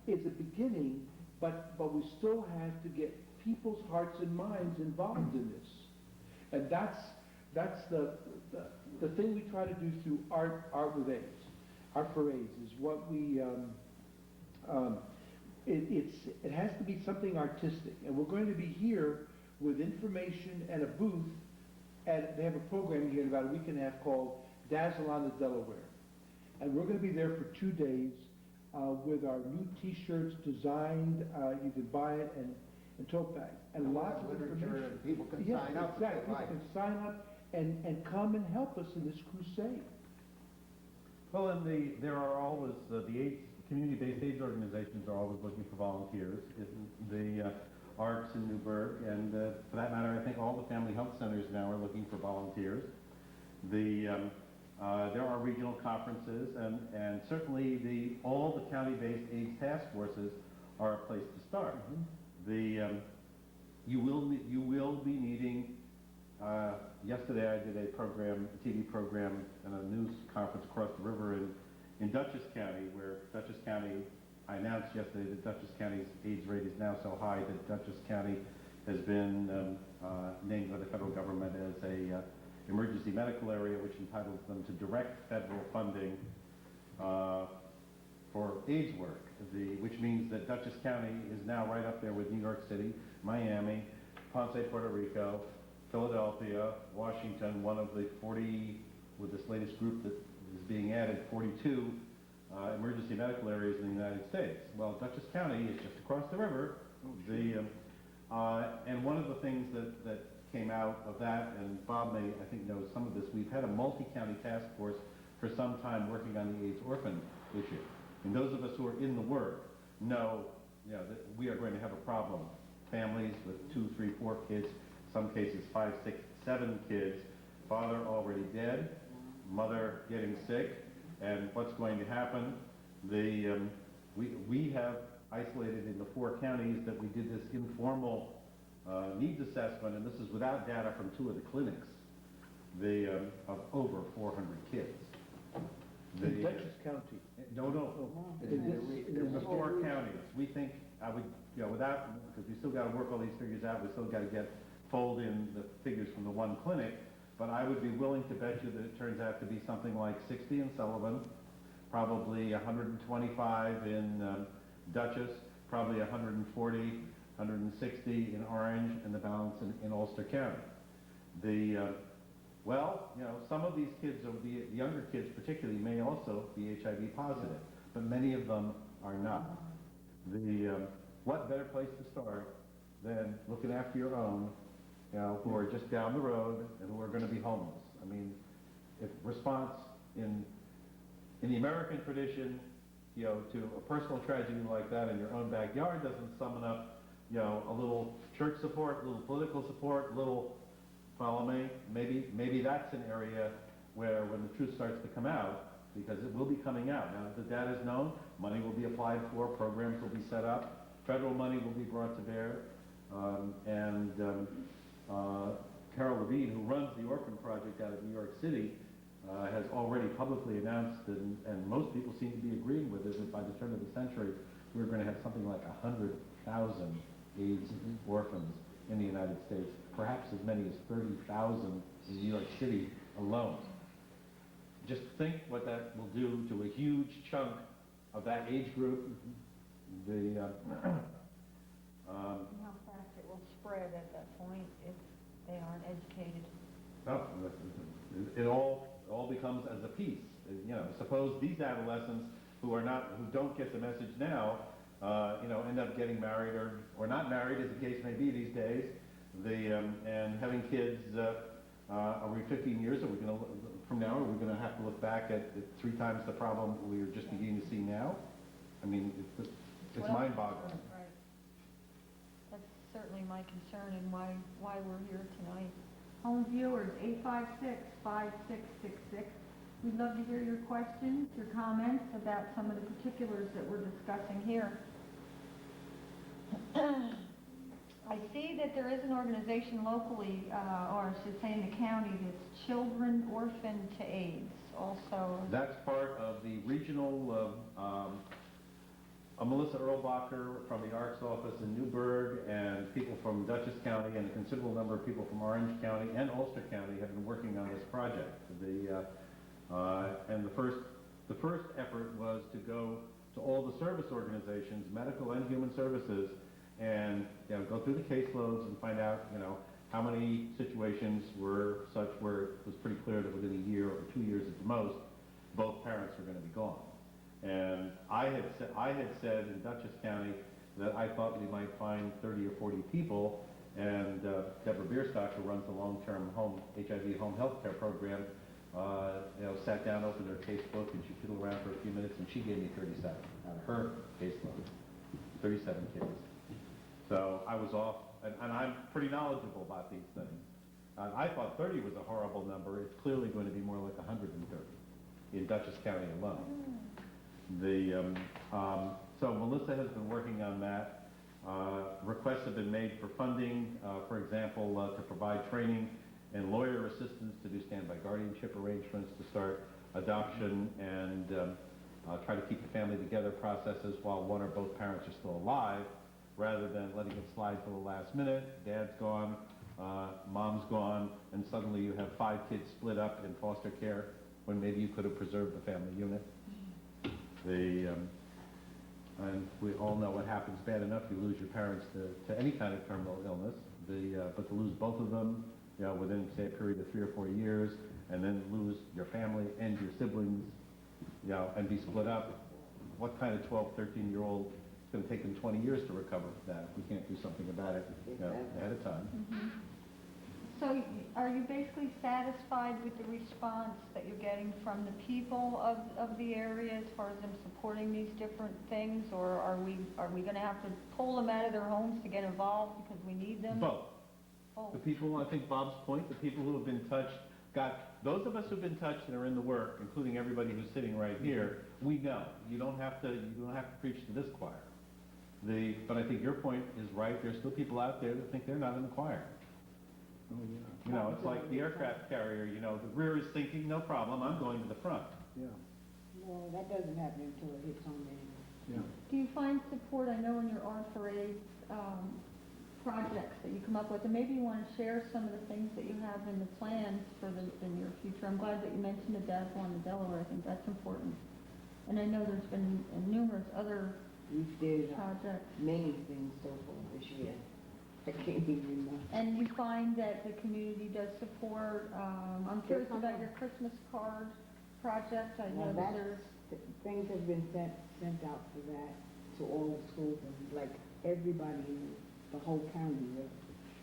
S17: is a beginning, but we still have to get people's hearts and minds involved in this. And that's the thing we try to do through art with AIDS. Our parades is what we, it has to be something artistic. And we're going to be here with information and a booth, and they have a program here in about a week and a half called Dazzle on the Delaware. And we're going to be there for 2 days with our new T-shirts designed. You can buy it and tote bags. And lots of
S14: literature, and people can sign up.
S17: Exactly. People can sign up and come and help us in this crusade.
S15: Well, and there are always the AIDS community-based AIDS organizations are always looking for volunteers. The ARCs in Newburgh, and for that matter, I think all the family health centers now are looking for volunteers. There are regional conferences, and certainly all the county-based AIDS task forces are a place to start. You will be needing. Yesterday I did a TV program, and a news conference across the river in Dutchess County, where Dutchess County, I announced yesterday that Dutchess County's AIDS rate is now so high that Dutchess County has been named by the federal government as a emergency medical area, which entitles them to direct federal funding for AIDS work, which means that Dutchess County is now right up there with New York City, Miami, Ponce, Puerto Rico, Philadelphia, Washington, one of the 40, with this latest group that is being added, 42 emergency medical areas in the United States. Well, Dutchess County is just across the river. And one of the things that came out of that, and Bob may, I think, know some of this, we've had a multi-county task force for some time working on the AIDS orphan issue. And those of us who are in the work know, that we are going to have a problem. Families with 2, 3, 4 kids, some cases 5, 6, 7 kids, father already dead, mother getting sick, and what's going to happen? We have isolated in the 4 counties that we did this informal needs assessment, and this is without data from 2 of the clinics, of over 400 kids.
S17: In Dutchess County?
S15: No. In the 4 counties. We think, without, because we still got to work all these figures out, we still got to fold in the figures from the 1 clinic, but I would be willing to bet you that it turns out to be something like 60 in Sullivan, probably 125 in Dutchess, probably 140, 160 in Orange, and the balance in Ulster County. Some of these kids, the younger kids particularly, may also be HIV positive, but many of them are not. What better place to start than looking after your own, who are just down the road and who are going to be homeless? I mean, if response in the American tradition, to a personal tragedy like that in your own backyard doesn't summon up, a little church support, a little political support, a little, follow me, maybe that's an area where when the truth starts to come out, because it will be coming out. Now that the data is known, money will be applied for, programs will be set up, federal money will be brought to bear, Carol Levine, who runs the Orphan Project out of New York City, has already publicly announced, and most people seem to be agreeing with it, that by the turn of the century, we're going to have something like 100,000 AIDS orphans in the United States, perhaps as many as 30,000 in New York City alone. Just think what that will do to a huge chunk of that age group.
S13: How fast it will spread at that point if they aren't educated.
S15: No, it all becomes as a piece. Suppose these adolescents who don't get the message now, end up getting married or not married, as the case may be these days, and having kids. Are we 15 years? From now? Are we going to have to look back at 3 times the problem we are just beginning to see now? I mean, it's mind-boggling.
S13: Right. That's certainly my concern and why we're here tonight.
S1: Home viewers, 856-5666. We'd love to hear your questions, your comments about some of the particulars that we're discussing here.
S13: I see that there is an organization locally, or I should say in the county, that's Children Orphaned to AIDS also.
S15: That's part of the regional, Melissa Erlbacher from the ARC's office in Newburgh, and people from Dutchess County, and a considerable number of people from Orange County and Ulster County have been working on this project. And the first effort was to go to all the service organizations, medical and human services, and go through the caseloads and find out how many situations were such where it was pretty clear that within a year or 2 years at the most, both parents were going to be gone. And I had said in Dutchess County that I thought we might find 30 or 40 people, and Deborah Bierstock, who runs the long-term HIV home health care program, sat down, opened her casebook, and she fiddled around for a few minutes, and she gave me 37 out of her caseload, 37 kids. So I was off, and I'm pretty knowledgeable about these things. I thought 30 was a horrible number. It's clearly going to be more like 130 in Dutchess County alone. So Melissa has been working on that. Requests have been made for funding, for example, to provide training and lawyer assistance to do standby guardianship arrangements, to start adoption and try to keep the family together processes while one or both parents are still alive, rather than letting it slide till the last minute. Dad's gone, mom's gone, and suddenly you have 5 kids split up in foster care when maybe you could have preserved the family unit. And we all know what happens bad enough. You lose your parents to any kind of terminal illness. But to lose both of them, within, say, a period of 3 or 4 years, and then lose your family and your siblings, and be split up, what kind of 12, 13-year-old, it's going to take them 20 years to recover from that if we can't do something about it ahead of time.
S1: Mm-hmm. So are you basically satisfied with the response that you're getting from the people of the area as far as them supporting these different things, or are we going to have to pull them out of their homes to get involved because we need them?
S15: Both.
S1: Both.
S15: The people, I think Bob's point, the people who have been touched, those of us who've been touched and are in the work, including everybody who's sitting right here, we know. You don't have to preach to this choir. But I think your point is right. There's still people out there that think they're not in the choir.
S17: Oh, yeah.
S15: It's like the aircraft carrier, the rear is sinking, no problem, I'm going to the front.
S16: Yeah. Well, that doesn't happen until it hits home anyway.
S17: Yeah.
S1: Do you find support, I know in your Art for AIDS projects that you come up with, and maybe you want to share some of the things that you have in the plans for the near future. I'm glad that you mentioned the Dazzle and the Delaware. I think that's important. And I know there's been numerous other projects.
S16: Many things so far this year. I can't even remember.
S1: And you find that the community does support, I'm curious about your Christmas card project. I know that there's...
S16: Things have been sent out for that to all the schools, and like everybody in the whole county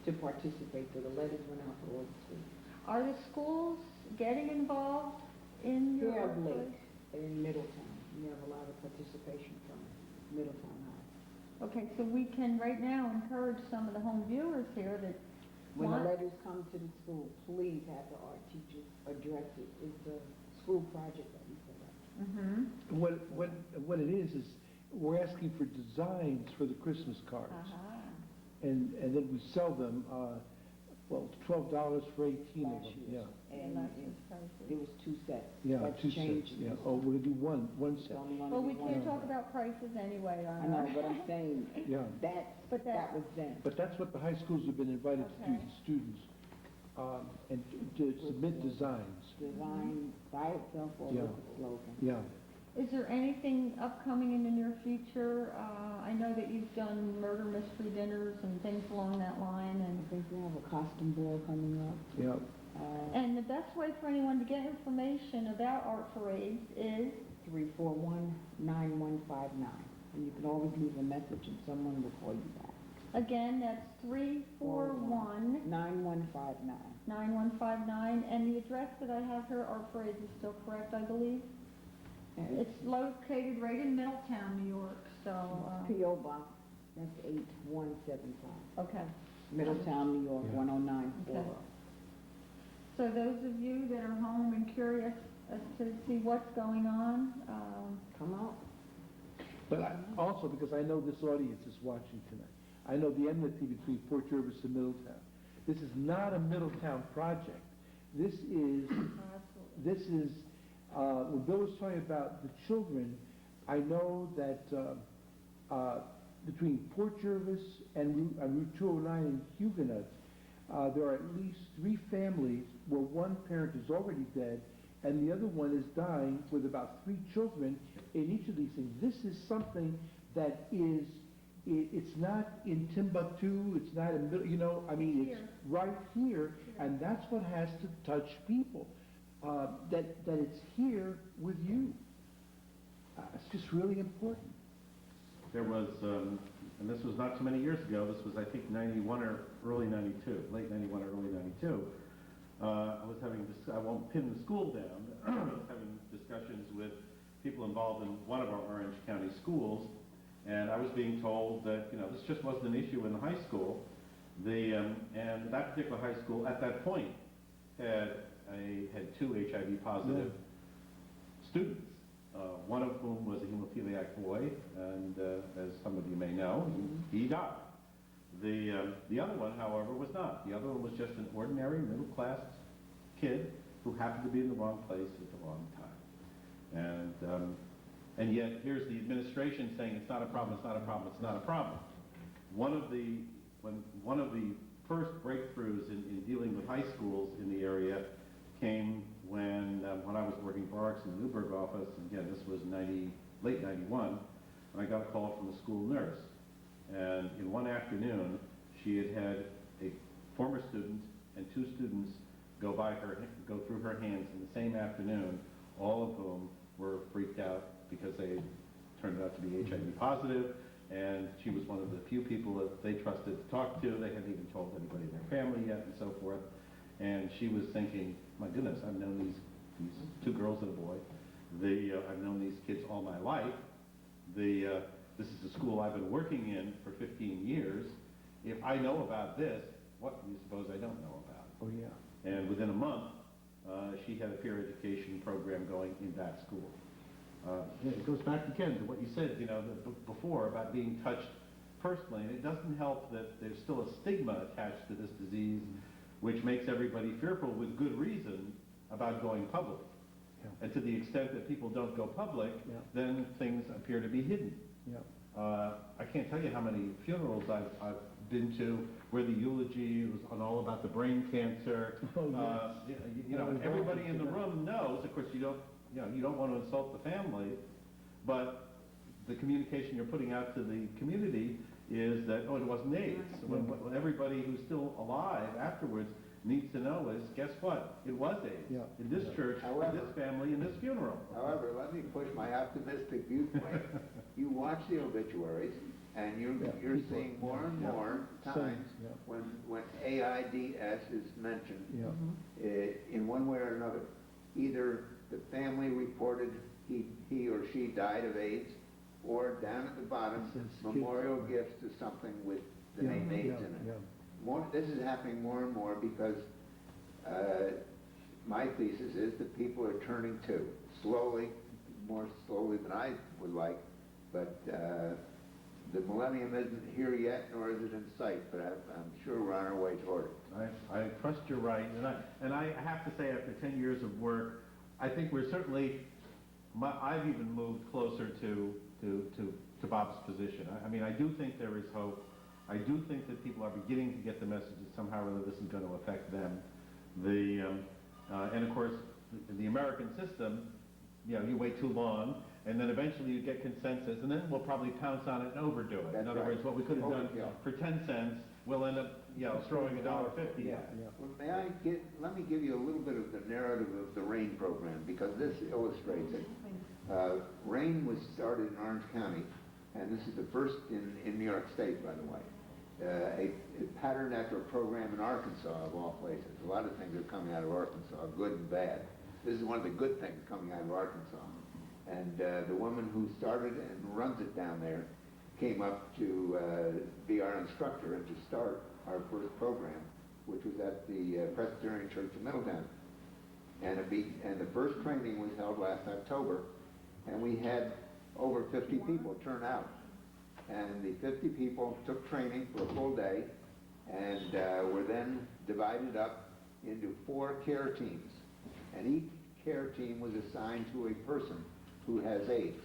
S16: to participate. So the letters went out to all the schools.
S1: Are the schools getting involved in your...
S16: Here of late, in Middletown. We have a lot of participation from Middletown High.
S1: Okay, so we can right now encourage some of the home viewers here that
S16: when the letters come to the school, please have the art teachers address it. It's a school project that we set up.
S1: Mm-hmm.
S17: What it is we're asking for designs for the Christmas cards. And then we sell them, $12 for 18 of them. Yeah.
S16: And there was 2 sets.
S17: Yeah,
S16: That's
S17: 2 sets.
S16: changed.
S17: Yeah. Oh, we're gonna do one set.
S1: Well, we can't talk about prices anyway.
S16: I know, but I'm saying that was then.
S17: But that's what the high schools have been invited to do, the students, and to submit designs.
S16: Design by itself or with the slogan.
S17: Yeah.
S1: Is there anything upcoming in the near future? I know that you've done murder mystery dinners and things along that line. And
S16: I think we have a costume ball coming up.
S17: Yeah.
S1: And the best way for anyone to get information about Art for AIDS is
S16: 341-9159. And you can always leave a message and someone will call you back.
S1: Again, that's 341
S16: 9159.
S1: 9159. And the address that I have here, Art for AIDS, is still correct, I believe? It's located right in Middletown, New York, so...
S16: P.O. Box, that's 8175.
S1: Okay.
S16: Middletown, New York, 10940.
S1: Okay. So those of you that are home and curious as to see what's going on,
S16: come out.
S17: But also, because I know this audience is watching tonight, I know the enmity between Port Jervis and Middletown. This is not a Middletown project. This is when Bill was talking about the children, I know that between Port Jervis and Route 209 and Huguenot, there are at least 3 families where one parent is already dead and the other one is dying, with about 3 children in each of these things. This is something that is, it's not in Timbuktu, it's not in, it's right here, and that's what has to touch people. That it's here with you. It's just really important.
S15: There was, and this was not too many years ago, this was I think 91 or early 92, late 91 or early 92, I won't pin the school down, I was having discussions with people involved in one of our Orange County schools, and I was being told that, this just wasn't an issue in the high school. And that particular high school at that point had two HIV positive students, one of whom was a hemophiliac boy, and as some of you may know, he died. The other one, however, was not. The other one was just an ordinary middle-class kid who happened to be in the wrong place at the wrong time. And yet here's the administration saying it's not a problem, it's not a problem, it's not a problem. One of the first breakthroughs in dealing with high schools in the area came when I was working for ARCS in the Newburgh office. Again, this was late 91, and I got a call from the school nurse. And in one afternoon, she had a former student and two students go through her hands in the same afternoon, all of whom were freaked out because they turned out to be HIV positive, and she was one of the few people that they trusted to talk to. They hadn't even told anybody in their family yet, and so forth. And she was thinking, my goodness, I've known these two girls and a boy. I've known these kids all my life. This is a school I've been working in for 15 years. If I know about this, what do you suppose I don't know about?
S17: Oh, yeah.
S15: And within a month, she had a peer education program going in that school. It goes back again to what you said, before about being touched personally, and it doesn't help that there's still a stigma attached to this disease, which makes everybody fearful with good reason about going public.
S17: Yeah.
S15: And to the extent that people don't go public, then things appear to be hidden. I can't tell you how many funerals I've been to where the eulogy was all about the brain cancer. Everybody in the room knows, of course, you don't want to insult the family, but the communication you're putting out to the community is that, oh, it wasn't AIDS. When everybody who's still alive afterwards needs to know is, guess what? It was AIDS. In this church, in this family, in this funeral.
S14: However, let me push my optimistic viewpoint. You watch the obituaries, and you're seeing more and more times when AIDS is mentioned, in one way or another. Either the family reported he or she died of AIDS, or down at the bottom, memorial gifts to something with the name AIDS in it. This is happening more and more because my thesis is that people are turning to, slowly, more slowly than I would like, but the millennium isn't here yet, nor is it in sight, but I'm sure we're on our way toward it.
S15: I trust you're right, and I have to say, after 10 years of work, I think we're certainly, I've even moved closer to Bob's position. I mean, I do think there is hope. I do think that people are beginning to get the message that somehow or other this is going to affect them. And of course, the American system, you wait too long, and then eventually you get consensus, and then we'll probably pounce on it and overdo it. In other words, what we could have done for 10 cents, we'll end up, throwing $1.50 at it.
S14: Well, let me give you a little bit of the narrative of the RAIN program, because this illustrates it. RAIN was started in Orange County, and this is the first in New York State, by the way. A pattern after a program in Arkansas, of all places. A lot of things are coming out of Arkansas, good and bad. This is one of the good things coming out of Arkansas. And the woman who started and runs it down there came up to be our instructor and to start our first program, which was at the Presbyterian Church of Middletown. And the first training was held last October, and we had over 50 people turn out. And the 50 people took training for a full day, and were then divided up into 4 care teams. And each care team was assigned to a person who has AIDS.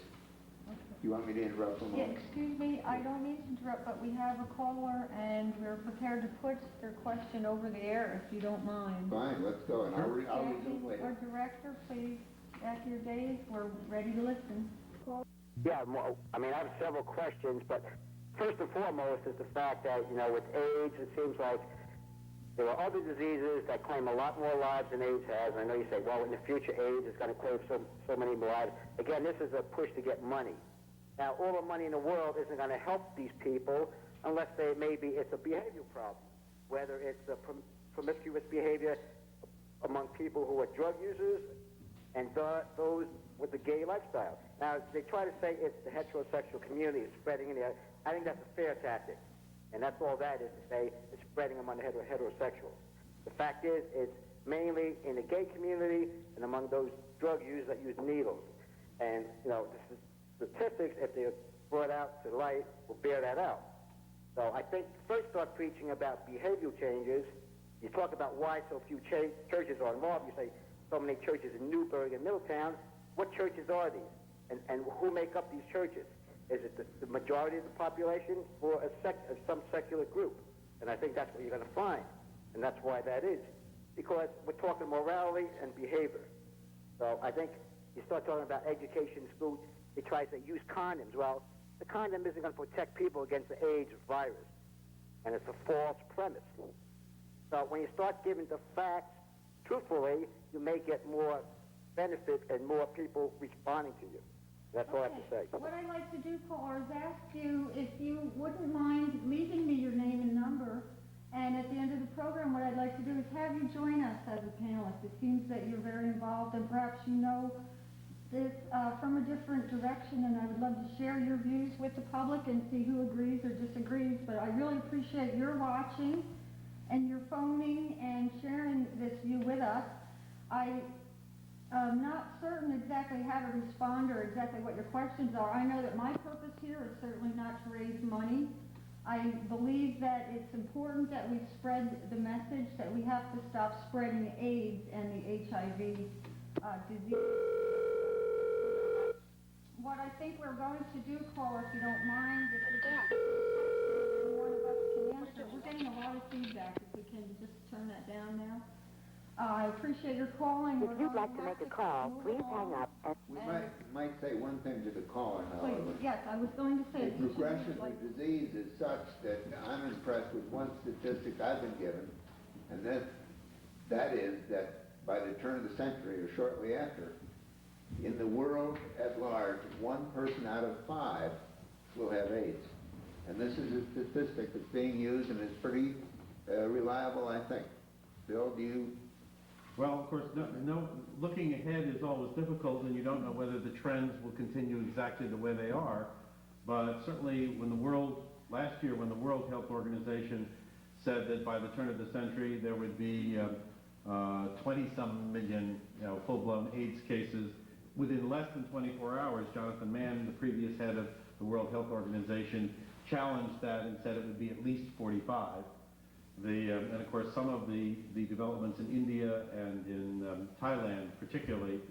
S14: Do you want me to interrupt for a moment?
S1: Excuse me, I don't mean to interrupt, but we have a caller, and we're prepared to put their question over the air, if you don't mind.
S14: Fine, let's go, and I'll resume later.
S1: Our director, please, at your days, we're ready to listen.
S18: Yeah, well, I mean, I have several questions, but first and foremost is the fact that, with AIDS, it seems like there are other diseases that claim a lot more lives than AIDS has. And I know you say, well, in the future, AIDS is going to claim so many more lives. Again, this is a push to get money. Now, all the money in the world isn't going to help these people unless maybe it's a behavior problem, whether it's a promiscuous behavior, among people who are drug users and those with the gay lifestyle. Now, they try to say it's the heterosexual community is spreading in there. I think that's a fair tactic. And that's all that is to say, it's spreading among the heterosexuals. The fact is, it's mainly in the gay community and among those drug users that use needles. And, you know, the statistics, if they're brought out to light, will bear that out. So I think first start preaching about behavioral changes. You talk about why so few churches are involved. You say so many churches in Newburgh and Middletown. What churches are these? And who make up these churches? Is it the majority of the population or some secular group? And I think that's what you're going to find. And that's why that is. Because we're talking morality and behavior. So I think you start talking about education in school, they try to say use condoms. Well, the condom isn't going to protect people against the AIDS virus. And it's a false premise. So when you start giving the facts truthfully, you may get more benefit and more people responding to you. That's all I have to say.
S1: What I'd like to do, caller, is ask you if you wouldn't mind leaving me your name and number, and at the end of the program, what I'd like to do is have you join us as a panelist. It seems that you're very involved, and perhaps you know this from a different direction, and I would love to share your views with the public and see who agrees or disagrees, but I really appreciate your watching and your phoning and sharing this view with us. I'm not certain exactly how to respond or exactly what your questions are. I know that my purpose here is certainly not to raise money. I believe that it's important that we spread the message that we have to stop spreading AIDS and the HIV disease. What I think we're going to do, caller, if you don't mind, if we can, one of us can answer. We're getting a lot of feedback. If we can just turn that down now. I appreciate your calling.
S9: If you'd like to make a call, please hang up.
S14: We might say one thing to the caller, however.
S1: Please, yes, I was going to say.
S14: The progression of the disease is such that I'm impressed with one statistic I've been given, and that is that by the turn of the century or shortly after, in the world at large, 1 person out of 5 will have AIDS. And this is a statistic that's being used and is pretty reliable, I think. Bill, do you?
S15: Well, of course, looking ahead is always difficult, and you don't know whether the trends will continue exactly the way they are. But certainly, last year, when the World Health Organization said that by the turn of the century there would be 20-some million, full-blown AIDS cases, within less than 24 hours, Jonathan Mann, the previous head of the World Health Organization, challenged that and said it would be at least 45. And of course, some of the developments in India and in Thailand, particularly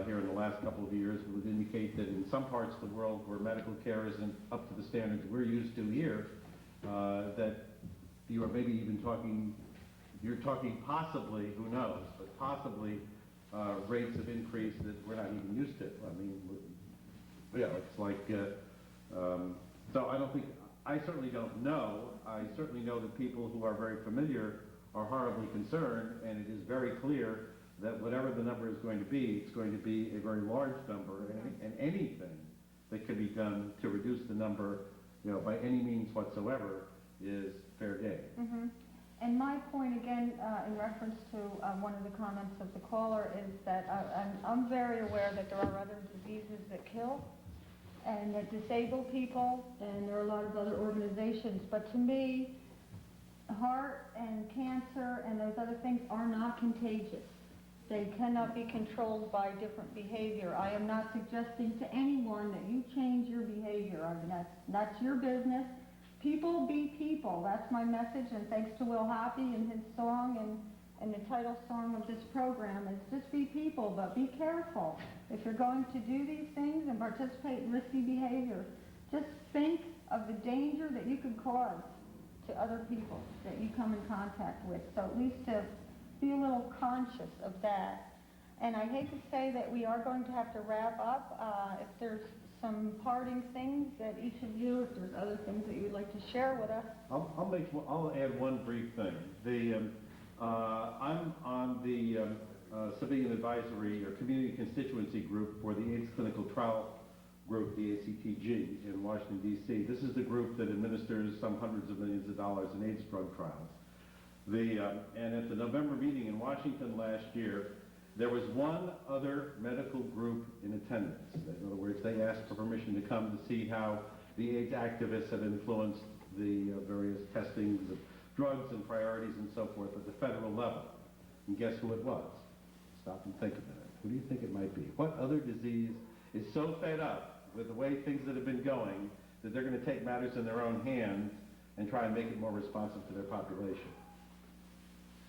S15: here in the last couple of years, would indicate that in some parts of the world where medical care isn't up to the standards we're used to here, that you are maybe even talking possibly, who knows, but possibly rates of increase that we're not even used to. I mean, it's like, so I don't think, I certainly don't know. I certainly know that people who are very familiar are horribly concerned, and it is very clear that whatever the number is going to be, it's going to be a very large number, and anything that can be done to reduce the number, by any means whatsoever, is fair game.
S1: Mm-hmm. And my point again, in reference to one of the comments of the caller, is that I'm very aware that there are other diseases that kill and that disable people, and there are a lot of other organizations. But to me, heart and cancer and those other things are not contagious. They cannot be controlled by different behavior. I am not suggesting to anyone that you change your behavior. I mean, that's your business. People be people. That's my message, and thanks to Will Hoppy and his song and the title song of this program is just be people, but be careful. If you're going to do these things and participate in risky behavior, just think of the danger that you could cause to other people that you come in contact with. So at least to be a little conscious of that. And I hate to say that we are going to have to wrap up. If there's some parting things that each of you, if there's other things that you'd like to share with us.
S15: I'll add one brief thing. I'm on the Civilian Advisory or Community Constituency Group for the AIDS Clinical Trial Group, the ACTG, in Washington, D.C. This is the group that administers some hundreds of millions of dollars in AIDS drug trials. And at the November meeting in Washington last year, there was one other medical group in attendance. In other words, they asked for permission to come to see how the AIDS activists have influenced the various testings of drugs and priorities and so forth at the federal level. And guess who it was? Stop and think a minute. Who do you think it might be? What other disease is so fed up with the way things that have been going that they're going to take matters in their own hands and try and make it more responsive to their population?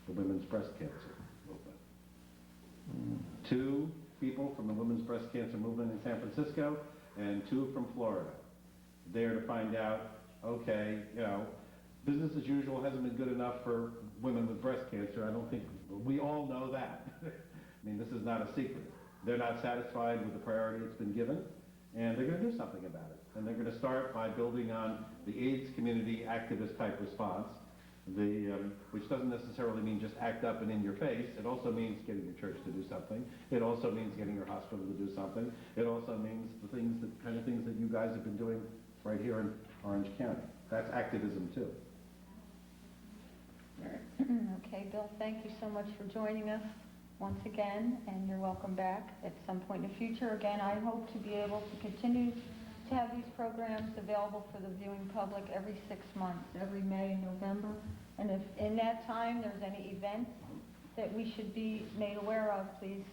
S15: The women's breast cancer movement. 2 people from the women's breast cancer movement in San Francisco and 2 from Florida. There to find out, okay, you know, business as usual hasn't been good enough for women with breast cancer. I don't think, we all know that. I mean, this is not a secret. They're not satisfied with the priority it's been given, and they're going to do something about it. And they're going to start by building on the AIDS community activist type response, which doesn't necessarily mean just act up and in your face. It also means getting your church to do something. It also means getting your hospital to do something. It also means the kind of things that you guys have been doing right here in Orange County. That's activism too.
S19: Okay, Bill, thank you so much for joining us once again, and you're welcome back at some point in the future. Again, I hope to be able to continue to have these programs available for the viewing public every 6 months, every May and November. And if in that time there's any events that we should be made aware of, please,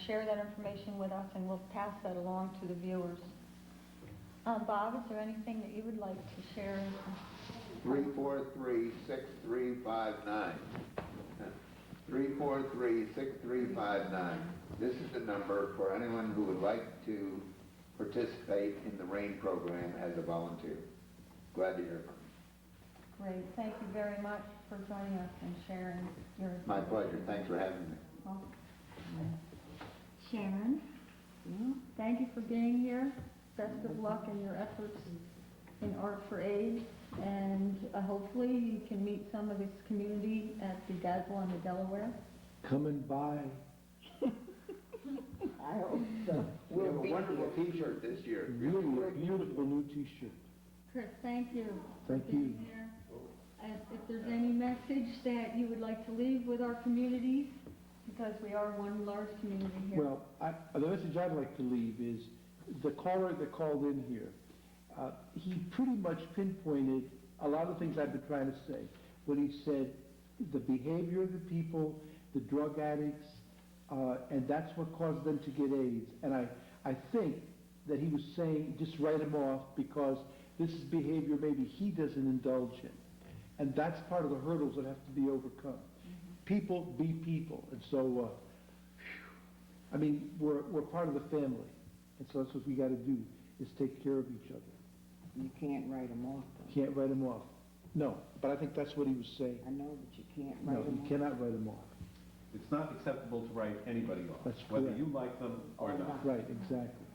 S19: share that information with us, and we'll pass that along to the viewers. Bob, is there anything that you would like to share?
S14: 343-6359. 343-6359. This is the number for anyone who would like to participate in the RAIN program as a volunteer. Glad to hear from you.
S19: Great. Thank you very much for joining us and sharing your...
S14: My pleasure. Thanks for having me.
S19: Well, Sharon, thank you for being here. Best of luck in your efforts in Art for AIDS, and hopefully you can meet some of this community at the Dazzle on the Delaware.
S17: Coming by.
S16: I hope so.
S14: We have a wonderful T-shirt this year.
S17: Really beautiful new T-shirt.
S19: Chris, thank you.
S17: Thank
S19: for
S17: you.
S19: being here. If there's any message that you would like to leave with our communities, because we are one large community here.
S17: Well, the message I'd like to leave is the caller that called in here, he pretty much pinpointed a lot of things I've been trying to say. When he said the behavior of the people, the drug addicts, and that's what caused them to get AIDS. And I think that he was saying just write them off because this is behavior maybe he doesn't indulge in. And that's part of the hurdles that have to be overcome. People be people. And so, I mean, we're part of the family. And so that's what we got to do, is take care of each other.
S16: You can't write them off, though.
S17: Can't write them off. No, but I think that's what he was saying.
S16: I know, but you can't write them off.
S17: No, you cannot write them off.
S15: It's not acceptable to write anybody off,
S17: That's
S15: whether
S17: correct.
S15: you like them or not.
S17: Right, exactly.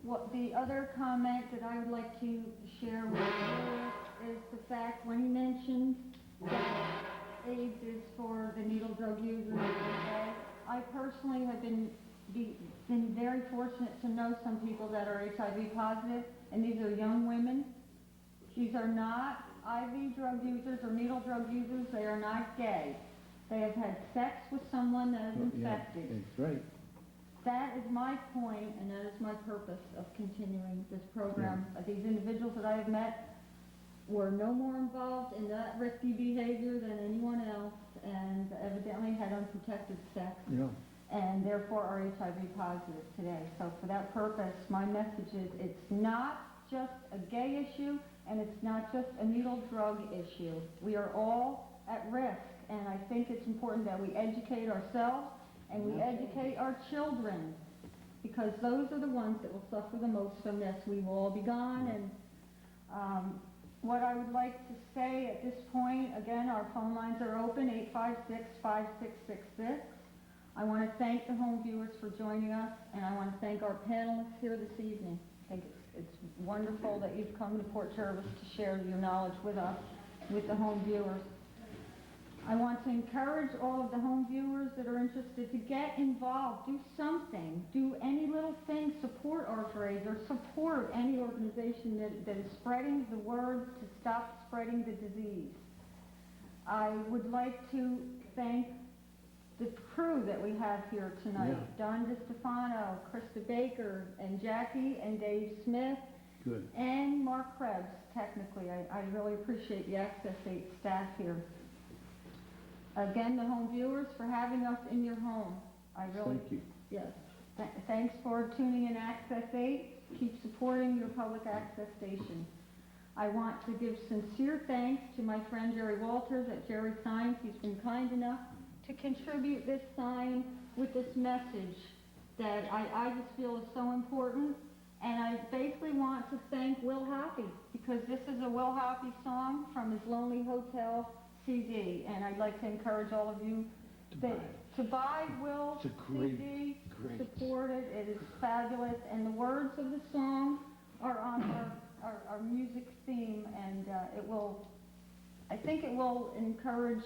S19: What the other comment that I would like to share with you is the fact when he mentioned that AIDS is for the needle drug users, I personally have been very fortunate to know some people that are HIV positive, and these are young women. These are not IV drug users or needle drug users. They are not gay. They have had sex with someone that is infected.
S17: Yeah, that's right.
S19: That is my point, and that is my purpose of continuing this program. These individuals that I have met were no more involved in that risky behavior than anyone else, and evidently had unprotected sex, and therefore are HIV positive today. So for that purpose, my message is it's not just a gay issue, and it's not just a needle drug issue. We are all at risk, and I think it's important that we educate ourselves and we educate our children, because those are the ones that will suffer the most from this. We will all be gone, and what I would like to say at this point, again, our phone lines are open, 856-5666. I want to thank the home viewers for joining us, and I want to thank our panelists here this evening. I think it's wonderful that you've come to Port Jervis to share your knowledge with us, with the home viewers. I want to encourage all of the home viewers that are interested to get involved, do something, do any little thing, support Art for AIDS, or support any organization that is spreading the word to stop spreading the disease. I would like to thank the crew that we have here tonight. Don DiStefano, Krista Baker, and Jackie, and Dave Smith,
S15: Good.
S19: and Mark Krebs, technically. I really appreciate the Access 8 staff here. Again, the home viewers, for having us in your home. I really,
S15: Thank you.
S19: yes. Thanks for tuning in Access 8. Keep supporting your public access station. I want to give sincere thanks to my friend Jerry Walters at Jerry Signs. He's been kind enough to contribute this sign with this message that I just feel is so important. And I basically want to thank Will Hoppy, because this is a Will Hoppy song from his Lonely Hotel CD. And I'd like to encourage all of you to buy Will's CD, support it. It is fabulous. And the words of the song are on our music theme, and I think it will encourage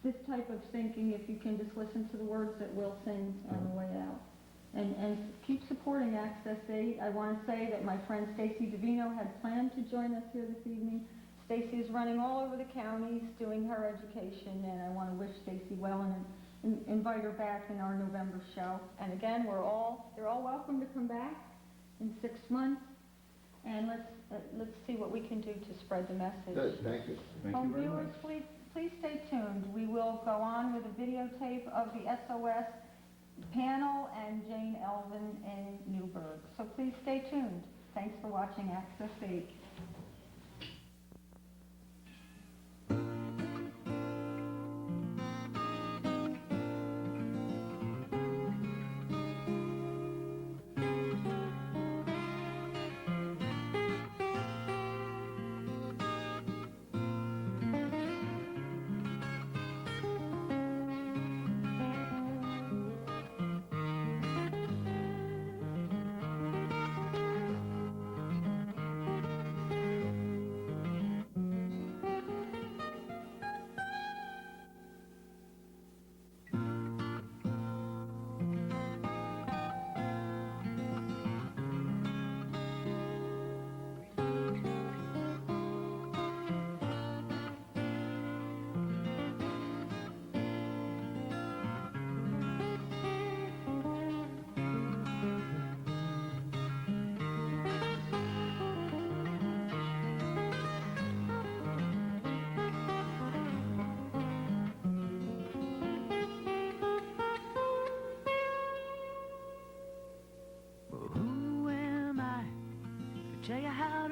S19: this type of thinking if you can just listen to the words that Will sings on the way out. And keep supporting Access 8. I want to say that my friend Stacy Davino had planned to join us here this evening. Stacy is running all over the counties doing her education, and I want to wish Stacy well and invite her back in our November show. And again, they're all welcome to come back in 6 months, and let's see what we can do to spread the message.
S14: Good, thank you.
S19: Home viewers, please stay tuned. We will go on with a videotape of the SOS panel and Jane Elvin in Newburgh. So please stay tuned. Thanks for watching Access 8.
S20: Who am I to tell you how